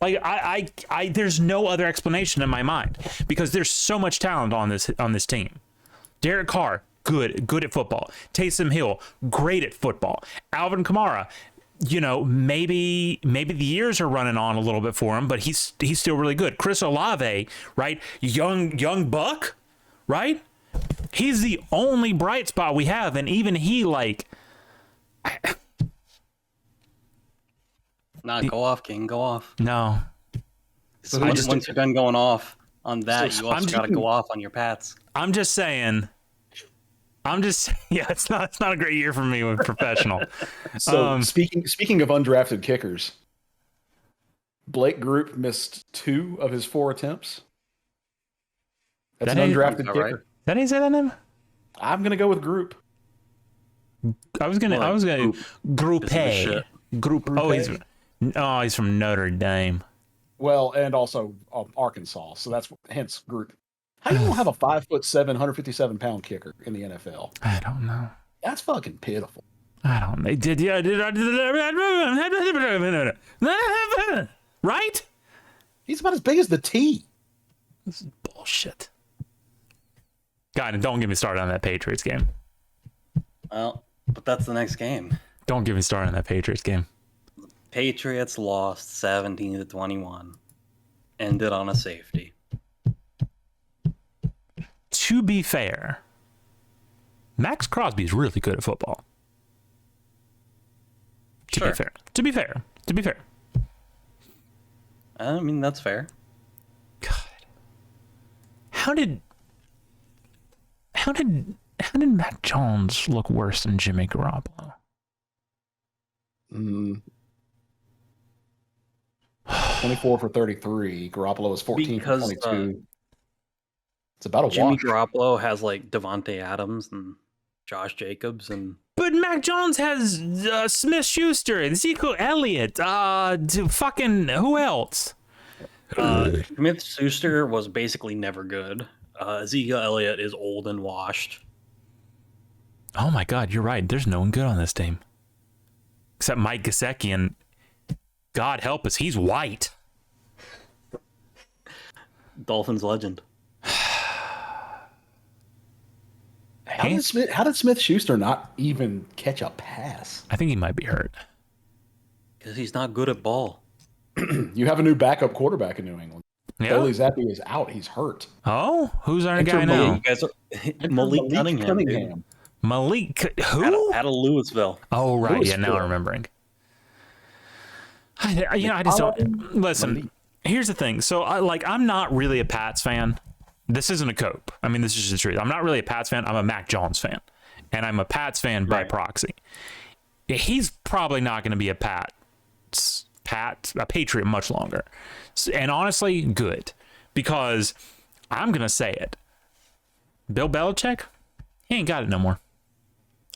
Like I there's no other explanation in my mind because there's so much talent on this team. Derek Carr, good at football. Taysom Hill, great at football. Alvin Kamara, maybe the years are running on a little bit for him, but he's still really good. Chris Olave, right? Young buck, right? He's the only bright spot we have, and even he go off, King. Go off. No. So once you're done going off on that, you also got to go off on your Pats. I'm just saying. Yeah, it's not a great year for me with professional. So speaking of undrafted kickers, Blake Group missed 2 of his 4 attempts. That's an undrafted kicker. Right? Did he say that name? I'm gonna go with Group. I was gonna Group A. Group. Oh, he's from Notre Dame. Well, and also Arkansas. So that's hence Group. How do you don't have a 5'7", 157-pound kicker in the NFL? I don't know. That's fucking pitiful. I don't know. Right? He's about as big as the T. This is bullshit. God, and don't get me started on that Patriots game. Well, but that's the next game. Don't get me started on that Patriots game. Patriots lost 17-21. Ended on a safety. To be fair, Max Crosby's really good at football. To be fair. I mean, that's fair. God. How did Mac Jones look worse than Jimmy Garoppolo? 24 for 33. Garoppolo was 14 for 22. It's about a Jimmy wash. Garoppolo has like Devontae Adams and Josh Jacobs and But Mac Jones has Smith-Schuster, Ezekiel Elliott, fucking who else? Smith-Schuster was basically never good. Ezekiel Elliott is old and washed. Oh my God, you're right. There's no one good on this team. Except Mike Gesicki, and God help us, he's white. Dolphins legend. How did Smith-Schuster not even catch a pass? I think he might be hurt. Because he's not good at ball. You have a new backup quarterback in New England. Yeah. Bailey Zappi is out. He's hurt. Oh, who's our guy now? You guys are Malik Cunningham. Malik, who? Out of Louisville. Oh, right. Louisville. Yeah, now I'm remembering. I just don't. Listen, Malik. Here's the thing. So, I'm not really a Pats fan. This isn't a cope. I mean, this is just the truth. I'm not really a Pats fan. I'm a Mac Jones fan. And I'm a Pats fan by proxy. He's probably not going to be a Patriot much longer. And honestly, good. Because I'm going to say it. Bill Belichick, he ain't got it no more.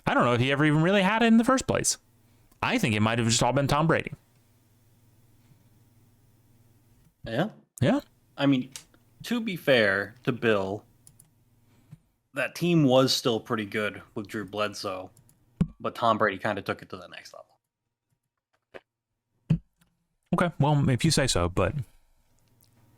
I don't know if he ever even really had it in the first place. I think it might have just all been Tom Brady. Yeah? Yeah. I mean, to be fair to Bill, that team was still pretty good with Drew Bledsoe, but Tom Brady kind of took it to the next level. Okay, well, if you say so, but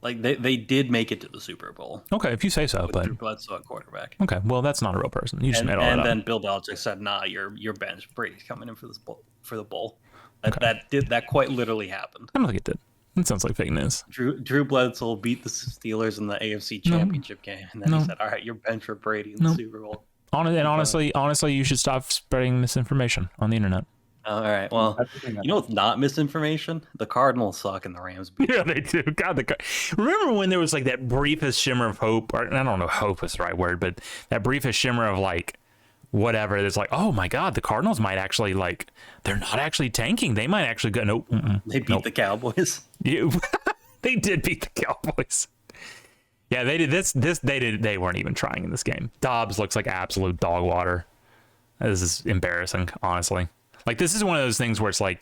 they did make it to the Super Bowl. Okay, if you say so, but Drew Bledsoe at quarterback. Okay, well, that's not a real person. You just made all that up. And then Bill Belichick said, "Nah, your bench Brady's coming in for the bowl." That quite literally happened. I don't think it did. It sounds like fake news. Drew Bledsoe beat the Steelers in the AFC Championship game, and then he said, "All right, you're bench for Brady in the Super Bowl." Honestly, you should stop spreading misinformation on the internet. All right. Well, you know what's not misinformation? The Cardinals suck and the Rams beat. Yeah, they do. God, remember when there was like that briefest shimmer of hope? Or, I don't know if hope is the right word, but that briefest shimmer of like whatever. It's like, oh my God, the Cardinals might actually they're not actually tanking. They might actually go. Nope. They beat the Cowboys. They did beat the Cowboys. Yeah, they did this. They weren't even trying in this game. Dobbs looks like absolute dog water. This is embarrassing, honestly. This is one of those things where it's I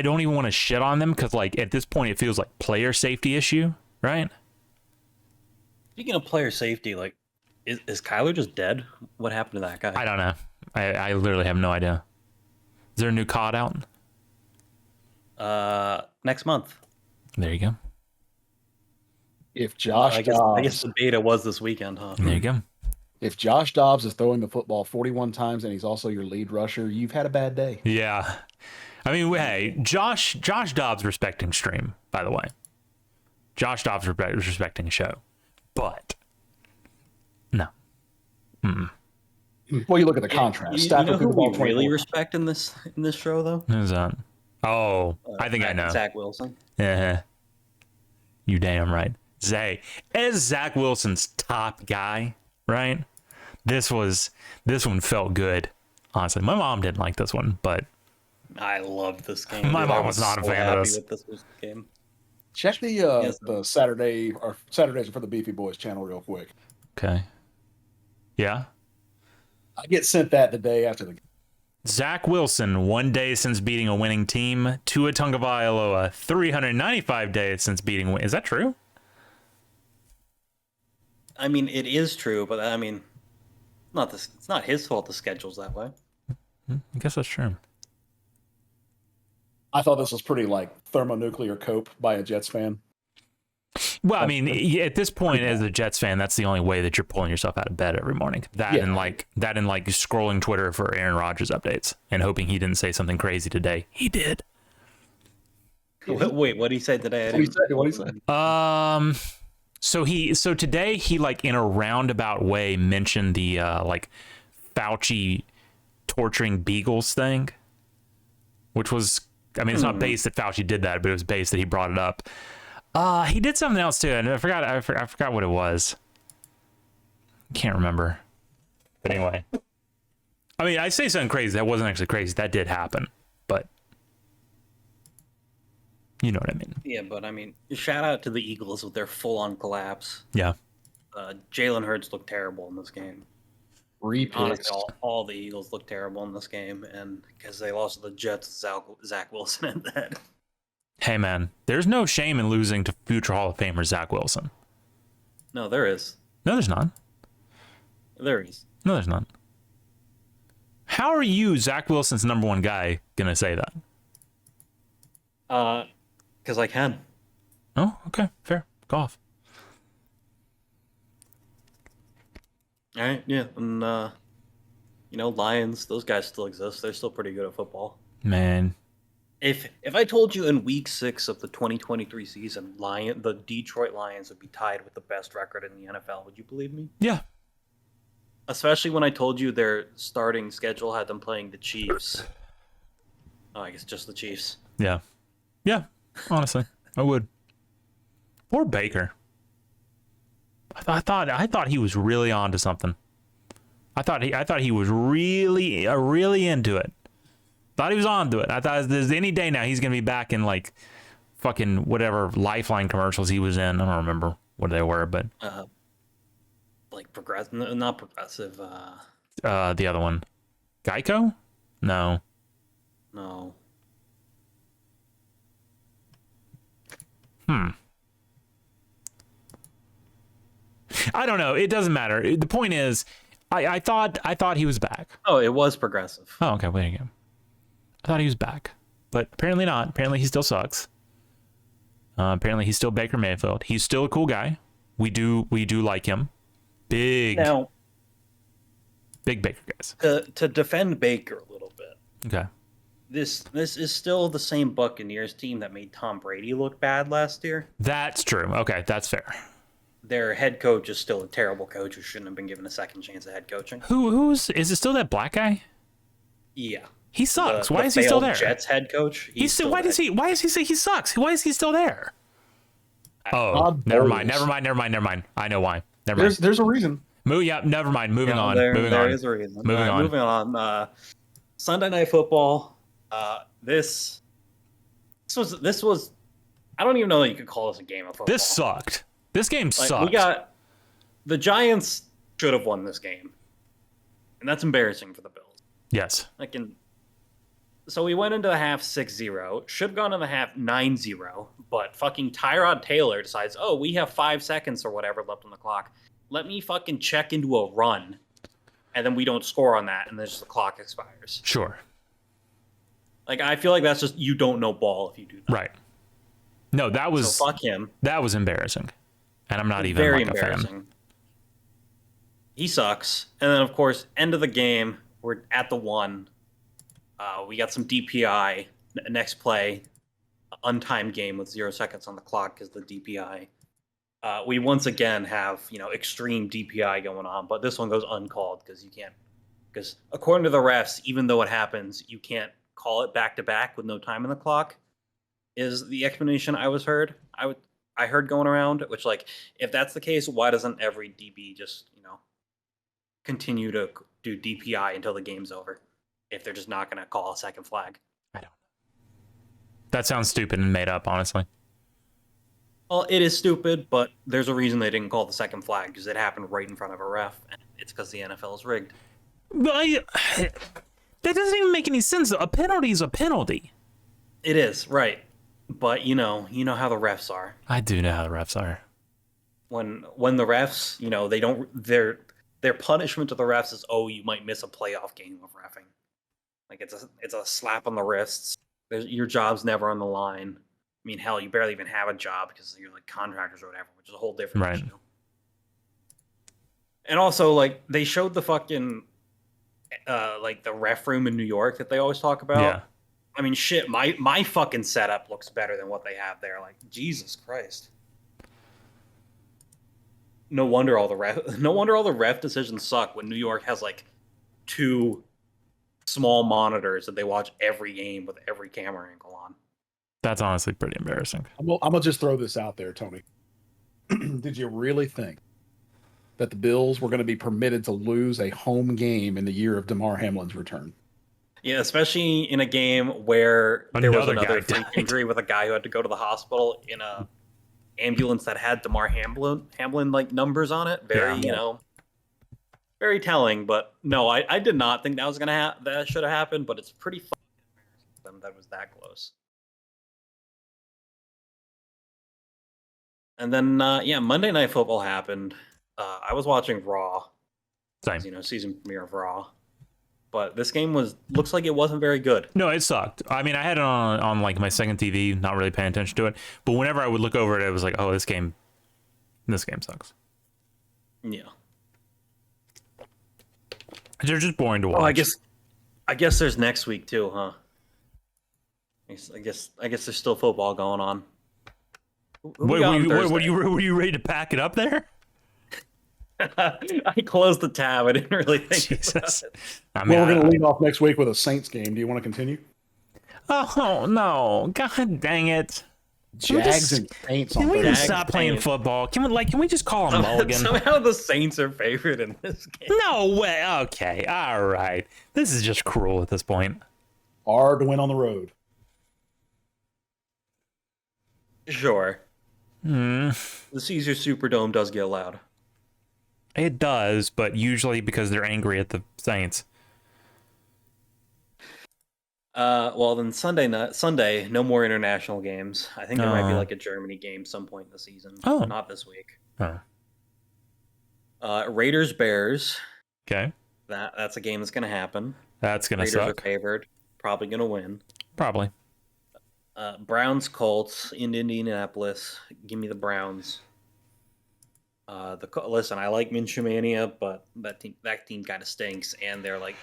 don't even want to shit on them because at this point it feels like player safety issue, right? Speaking of player safety, is Kyler just dead? What happened to that guy? I don't know. I literally have no idea. Is there a new COD out? Next month. There you go. If Josh I guess the beta was this weekend, huh? There you go. If Josh Dobbs is throwing the football 41 times and he's also your lead rusher, you've had a bad day. Yeah. I mean, hey, Josh Dobbs respecting stream, by the way. Josh Dobbs respecting show. But no. Mm-mm. Well, you look at the contrast. You know who we really respect in this show, though? Who's that? Oh, I think I know. Zach Wilson. Yeah. You damn right. As Zach Wilson's top guy, right? This one felt good. Honestly, my mom didn't like this one, but I loved this game. My mom was not a fan of this. Game. Check the Saturdays for the Beefy Boys channel real quick. Okay. Yeah. I get sent that the day after the game. Zach Wilson, 1 day since beating a winning team. Tua Tagovailoa, 395 days since beating. Is that true? I mean, it is true, but I mean, it's not his fault the schedule's that way. I guess that's true. I thought this was pretty thermonuclear cope by a Jets fan. Well, I mean, at this point, as a Jets fan, that's the only way that you're pulling yourself out of bed every morning. And scrolling Twitter for Aaron Rodgers updates and hoping he didn't say something crazy today. He did. Wait, what did he say today? What did he say? So today he in a roundabout way mentioned the Fauci torturing beagles thing, which was, I mean, it's not based that Fauci did that, but it was based that he brought it up. He did something else too, and I forgot what it was. Can't remember. But anyway, I mean, I say something crazy that wasn't actually crazy. That did happen, but you know what I mean. Yeah, but I mean, shout out to the Eagles with their full-on collapse. Yeah. Jalen Hurts looked terrible in this game. Honestly, all the Eagles look terrible in this game, and because they lost to the Jets, Zach Wilson and that. Hey man, there's no shame in losing to future Hall of Famer Zach Wilson. No, there is. No, there's not. There is. No, there's not. How are you, Zach Wilson's number one guy, gonna say that? Because I can. Oh, okay, fair. Go off. All right, yeah, and Lions, those guys still exist. They're still pretty good at football. Man, if I told you in Week 6 of the 2023 season, the Detroit Lions would be tied with the best record in the NFL, would you believe me? Yeah. Especially when I told you their starting schedule had them playing the Chiefs. Oh, I guess just the Chiefs. Yeah. Yeah. Honestly, I would. Poor Baker. I thought he was really onto something. I thought he was really into it. Thought he was onto it. I thought there's any day now he's gonna be back in like fucking whatever Lifeline commercials he was in. I don't remember what they were, but like progressive, not progressive. The other one, Geico? No. I don't know. It doesn't matter. The point is, I thought he was back. Oh, it was progressive. Oh, okay. Wait again. I thought he was back, but apparently not. Apparently he still sucks. Apparently he's still Baker Mayfield. He's still a cool guy. We do like him. Big Baker guys. To defend Baker a little bit. Okay. This is still the same Buccaneers team that made Tom Brady look bad last year. That's true. Okay, that's fair. Their head coach is still a terrible coach who shouldn't have been given a second chance at head coaching. Is it still that black guy? Yeah. He sucks. Why is he still there? Jets head coach. Why does he say he sucks? Why is he still there? Oh, never mind. I know why. Never mind. There's a reason. Never mind. Moving on. There is a reason. Moving on. Sunday Night Football. This was. I don't even know that you could call this a game of football. This sucked. This game sucked. The Giants should have won this game, and that's embarrassing for the Bills. Yes. So we went into the half 6-0. Should have gone in the half 9-0, but fucking Tyrod Taylor decides, oh, we have 5 seconds or whatever left on the clock. Let me fucking check into a run, and then we don't score on that, and then just the clock expires. Sure. I feel like that's just you don't know ball if you do that. Right. No, that was so fuck him. That was embarrassing, and I'm not even very like a fan. He sucks, and then of course, end of the game, we're at the 1. We got some DPI. Next play, untimed game with 0 seconds on the clock because the DPI. We once again have extreme DPI going on, but this one goes uncalled because you can't. Because according to the refs, even though it happens, you can't call it back to back with no time on the clock. Is the explanation I heard going around? Which if that's the case, why doesn't every DB just continue to do DPI until the game's over? If they're just not going to call a second flag. I don't know. That sounds stupid and made up, honestly. Well, it is stupid, but there's a reason they didn't call the second flag, because it happened right in front of a ref, and it's because the NFL is rigged. That doesn't even make any sense. A penalty is a penalty. It is, right. But you know how the refs are. I do know how the refs are. When the refs, they don't, their punishment to the refs is, oh, you might miss a playoff game of reffing. It's a slap on the wrists. Your job's never on the line. I mean, hell, you barely even have a job because you're contractors or whatever, which is a whole different issue. And also, they showed the fucking the ref room in New York that they always talk about. Yeah. I mean, shit, my fucking setup looks better than what they have there. Jesus Christ. No wonder all the ref decisions suck when New York has 2 small monitors that they watch every game with every camera angle on. That's honestly pretty embarrassing. I'm gonna just throw this out there, Tony. Did you really think that the Bills were going to be permitted to lose a home game in the year of Damar Hamlin's return? Yeah, especially in a game where there was another freak injury with a guy who had to go to the hospital in a ambulance that had Damar Hamlin numbers on it. Very, very telling. But no, I did not think that was gonna that should have happened. But it's pretty fucking embarrassing that was that close. And then Monday Night Football happened. I was watching Raw. Same. Season premiere of Raw. But this game looks like it wasn't very good. No, it sucked. I mean, I had it on like my second TV, not really paying attention to it. But whenever I would look over it, it was like, oh, this game sucks. Yeah. They're just boring to watch. Oh, I guess there's next week too, huh? I guess there's still football going on. Were you ready to pack it up there? I closed the tab. I didn't really think about it. I mean, we're going to lead off next week with a Saints game. Do you want to continue? Oh no! God dang it! Jags and Saints. Can we just stop playing football? Can we just call them mulligan? Somehow the Saints are favored in this game. No way. Okay. All right. This is just cruel at this point. Hard to win on the road. Sure. The Caesars Superdome does get loud. It does, but usually because they're angry at the Saints. Well, then Sunday, no more international games. I think there might be like a Germany game some point in the season. Oh. Not this week. Oh. Raiders Bears. Okay. That's a game that's going to happen. That's going to suck. Raiders are favored. Probably going to win. Probably. Browns Colts in Indianapolis. Give me the Browns. Listen, I like Minshew Mania, but that team kind of stinks, and their like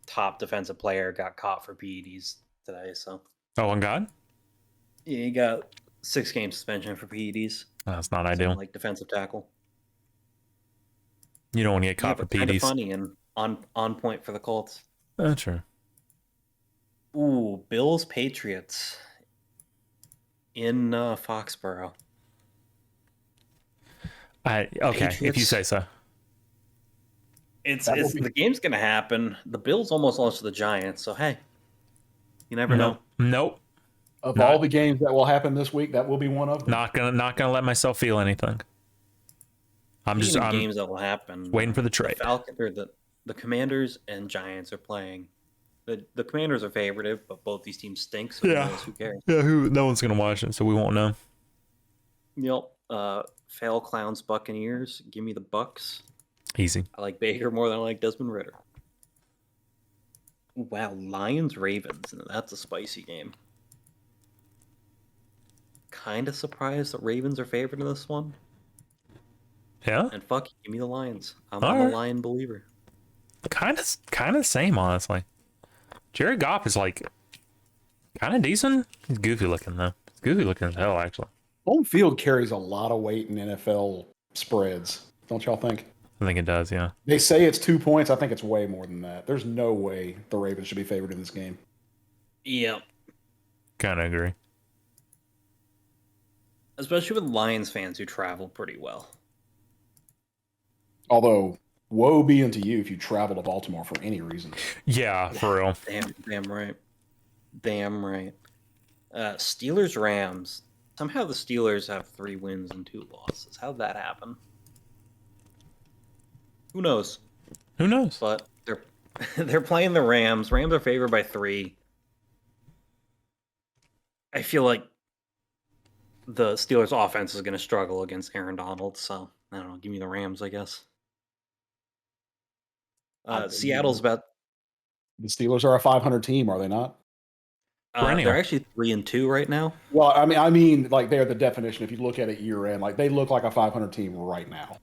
top defensive player got caught for PEDs today. So. Oh, on God. Yeah, he got 6-game suspension for PEDs. That's not ideal. Like defensive tackle. You don't want to get caught for PEDs. Kind of funny and on point for the Colts. That's true. Ooh, Bills Patriots in Foxborough. Okay, Patriots. If you say so. The game's gonna happen. The Bills almost lost to the Giants, so hey, you never know. Nope. Of all the games that will happen this week, that will be one of them. Not gonna let myself feel anything. I'm games that will happen. Waiting for the trade. The Commanders and Giants are playing. The Commanders are favoritive, but both these teams stink. So who cares? Yeah, no one's gonna watch it, so we won't know. Yep. Fail Clowns Buccaneers. Give me the Bucks. Easy. I like Baker more than I like Desmond Ridder. Wow, Lions Ravens. That's a spicy game. Kind of surprised that Ravens are favored in this one. Yeah. And give me the Lions. I'm a Lion believer. Kind of same, honestly. Jared Goff is like kind of decent. He's goofy looking though. He's goofy looking as hell, actually. Home field carries a lot of weight in NFL spreads. Don't y'all think? I think it does, yeah. They say it's 2 points. I think it's way more than that. There's no way the Ravens should be favored in this game. Yep. Kind of agree. Especially with Lions fans who travel pretty well. Although, woe be unto you if you travel to Baltimore for any reason. Yeah, for real. Damn right. Steelers Rams. Somehow the Steelers have 3 wins and 2 losses. How'd that happen? Who knows? But they're playing the Rams. Rams are favored by 3. I feel like the Steelers' offense is going to struggle against Aaron Donald. So I don't know. Give me the Rams, I guess. Seattle's about. The Steelers are a 500 team, are they not? They're actually 3-2 right now. Well, I mean, like they're the definition. If you look at it year end, like they look like a 500 team right now.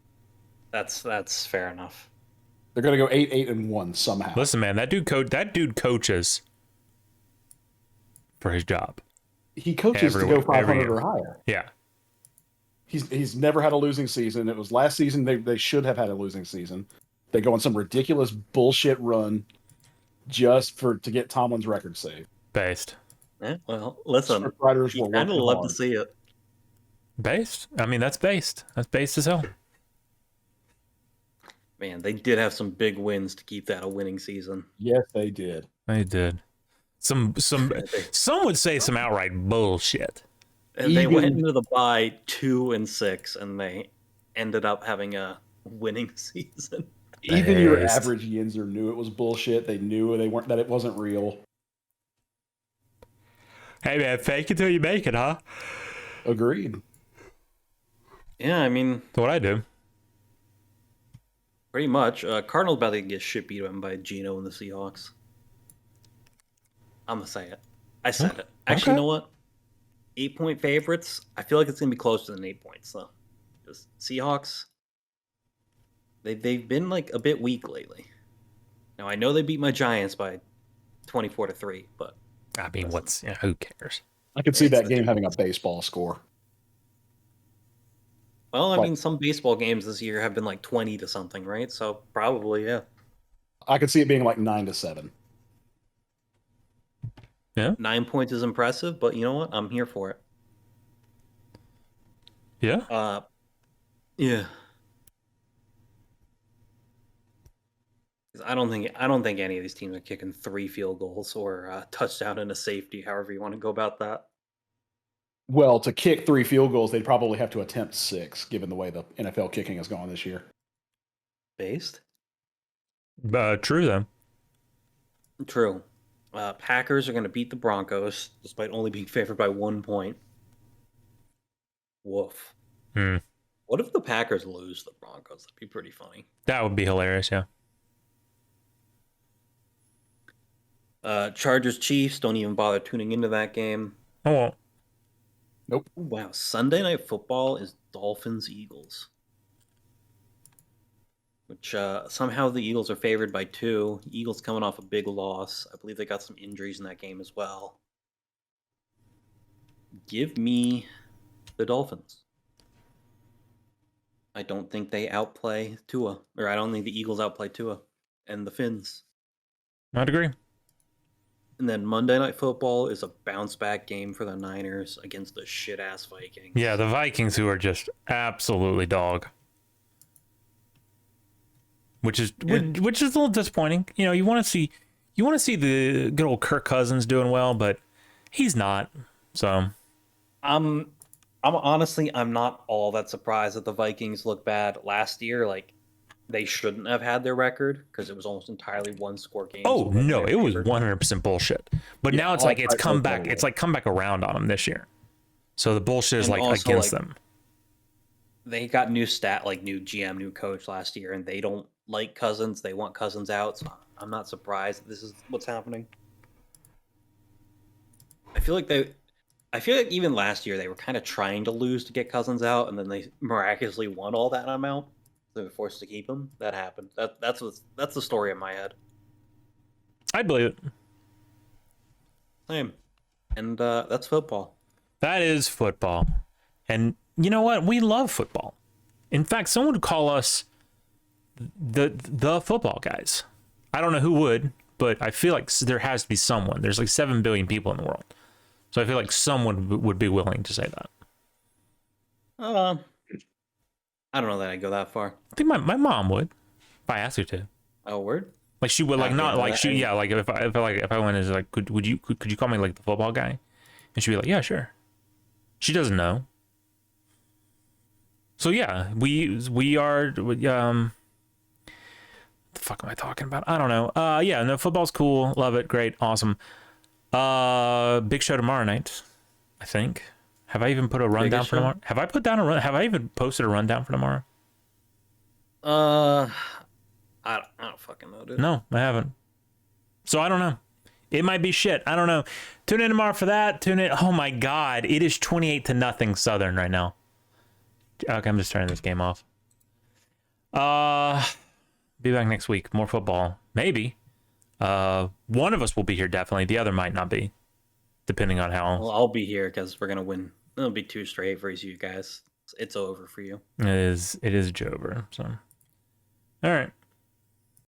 That's fair enough. They're gonna go 8-1 somehow. Listen, man, that dude coaches for his job. He coaches to go 500 or higher. Yeah. He's never had a losing season. It was last season they should have had a losing season. They go on some ridiculous bullshit run just to get Tomlin's record saved. Based. Yeah, well, listen, you kind of love to see it. Based? I mean, that's based. That's based as hell. Man, they did have some big wins to keep that a winning season. Yes, they did. They did. Some would say some outright bullshit. And they went into the bye 2-6, and they ended up having a winning season. Even your average Yinzer knew it was bullshit. They knew that it wasn't real. Hey man, fake it till you make it, huh? Agreed. Yeah, I mean, that's what I do. Pretty much. Cardinals about to get shit beat up by Geno and the Seahawks. I'm gonna say it. I said it. Actually, you know what? 8-point favorites. I feel like it's gonna be closer than 8 points though. Just Seahawks. They've been like a bit weak lately. Now I know they beat my Giants by 24-3, but I mean, who cares? I could see that game having a baseball score. Well, I mean, some baseball games this year have been like 20 to something, right? So probably, yeah. I could see it being like 9-7. Yeah. 9 points is impressive, but you know what? I'm here for it. Yeah. Yeah. I don't think any of these teams are kicking 3 field goals or a touchdown and a safety, however you want to go about that. Well, to kick 3 field goals, they'd probably have to attempt 6, given the way the NFL kicking has gone this year. Based? True, though. True. Packers are going to beat the Broncos, despite only being favored by 1 point. Woof. What if the Packers lose the Broncos? That'd be pretty funny. That would be hilarious, yeah. Chargers Chiefs, don't even bother tuning into that game. I won't. Nope. Wow, Sunday Night Football is Dolphins Eagles. Which somehow the Eagles are favored by 2. Eagles coming off a big loss. I believe they got some injuries in that game as well. Give me the Dolphins. I don't think they outplay Tua. Or I don't think the Eagles outplay Tua and the Finns. I'd agree. And then Monday Night Football is a bounce-back game for the Niners against the shit-ass Vikings. Yeah, the Vikings, who are just absolutely dog. Which is a little disappointing. You know, you want to see the good old Kirk Cousins doing well, but he's not. So, I'm honestly not all that surprised that the Vikings look bad last year. Like, they shouldn't have had their record because it was almost entirely one-score games. Oh no, it was 100% bullshit. But now it's like it's come back. It's like come back around on them this year. So the bullshit is like against them. They got new GM, new coach last year, and they don't like Cousins. They want Cousins out. So I'm not surprised that this is what's happening. I feel like even last year they were kind of trying to lose to get Cousins out, and then they miraculously won all that amount. They were forced to keep him. That happened. That's the story in my head. I believe it. Same. And that's football. That is football. And you know what? We love football. In fact, someone would call us the football guys. I don't know who would, but I feel like there has to be someone. There's like 7 billion people in the world. So I feel like someone would be willing to say that. I don't know that I'd go that far. I think my mom would, if I asked her to. Oh, word? Like she would, like not like she, yeah, like if I went as like, could you call me like the football guy? And she'd be like, yeah, sure. She doesn't know. So yeah, we are. The fuck am I talking about? I don't know. Yeah, no, football's cool. Love it. Great. Awesome. Big show tomorrow night, I think. Have I even put a rundown for tomorrow? Have I even posted a rundown for tomorrow? I don't fucking know, dude. No, I haven't. So I don't know. It might be shit. I don't know. Tune in tomorrow for that. Tune in. Oh my God. It is 28-0 Southern right now. Okay, I'm just turning this game off. Be back next week. More football. Maybe. One of us will be here definitely. The other might not be. Depending on how. Well, I'll be here because we're gonna win. It'll be 2 straight for you guys. It's over for you. It is Jover. So, all right.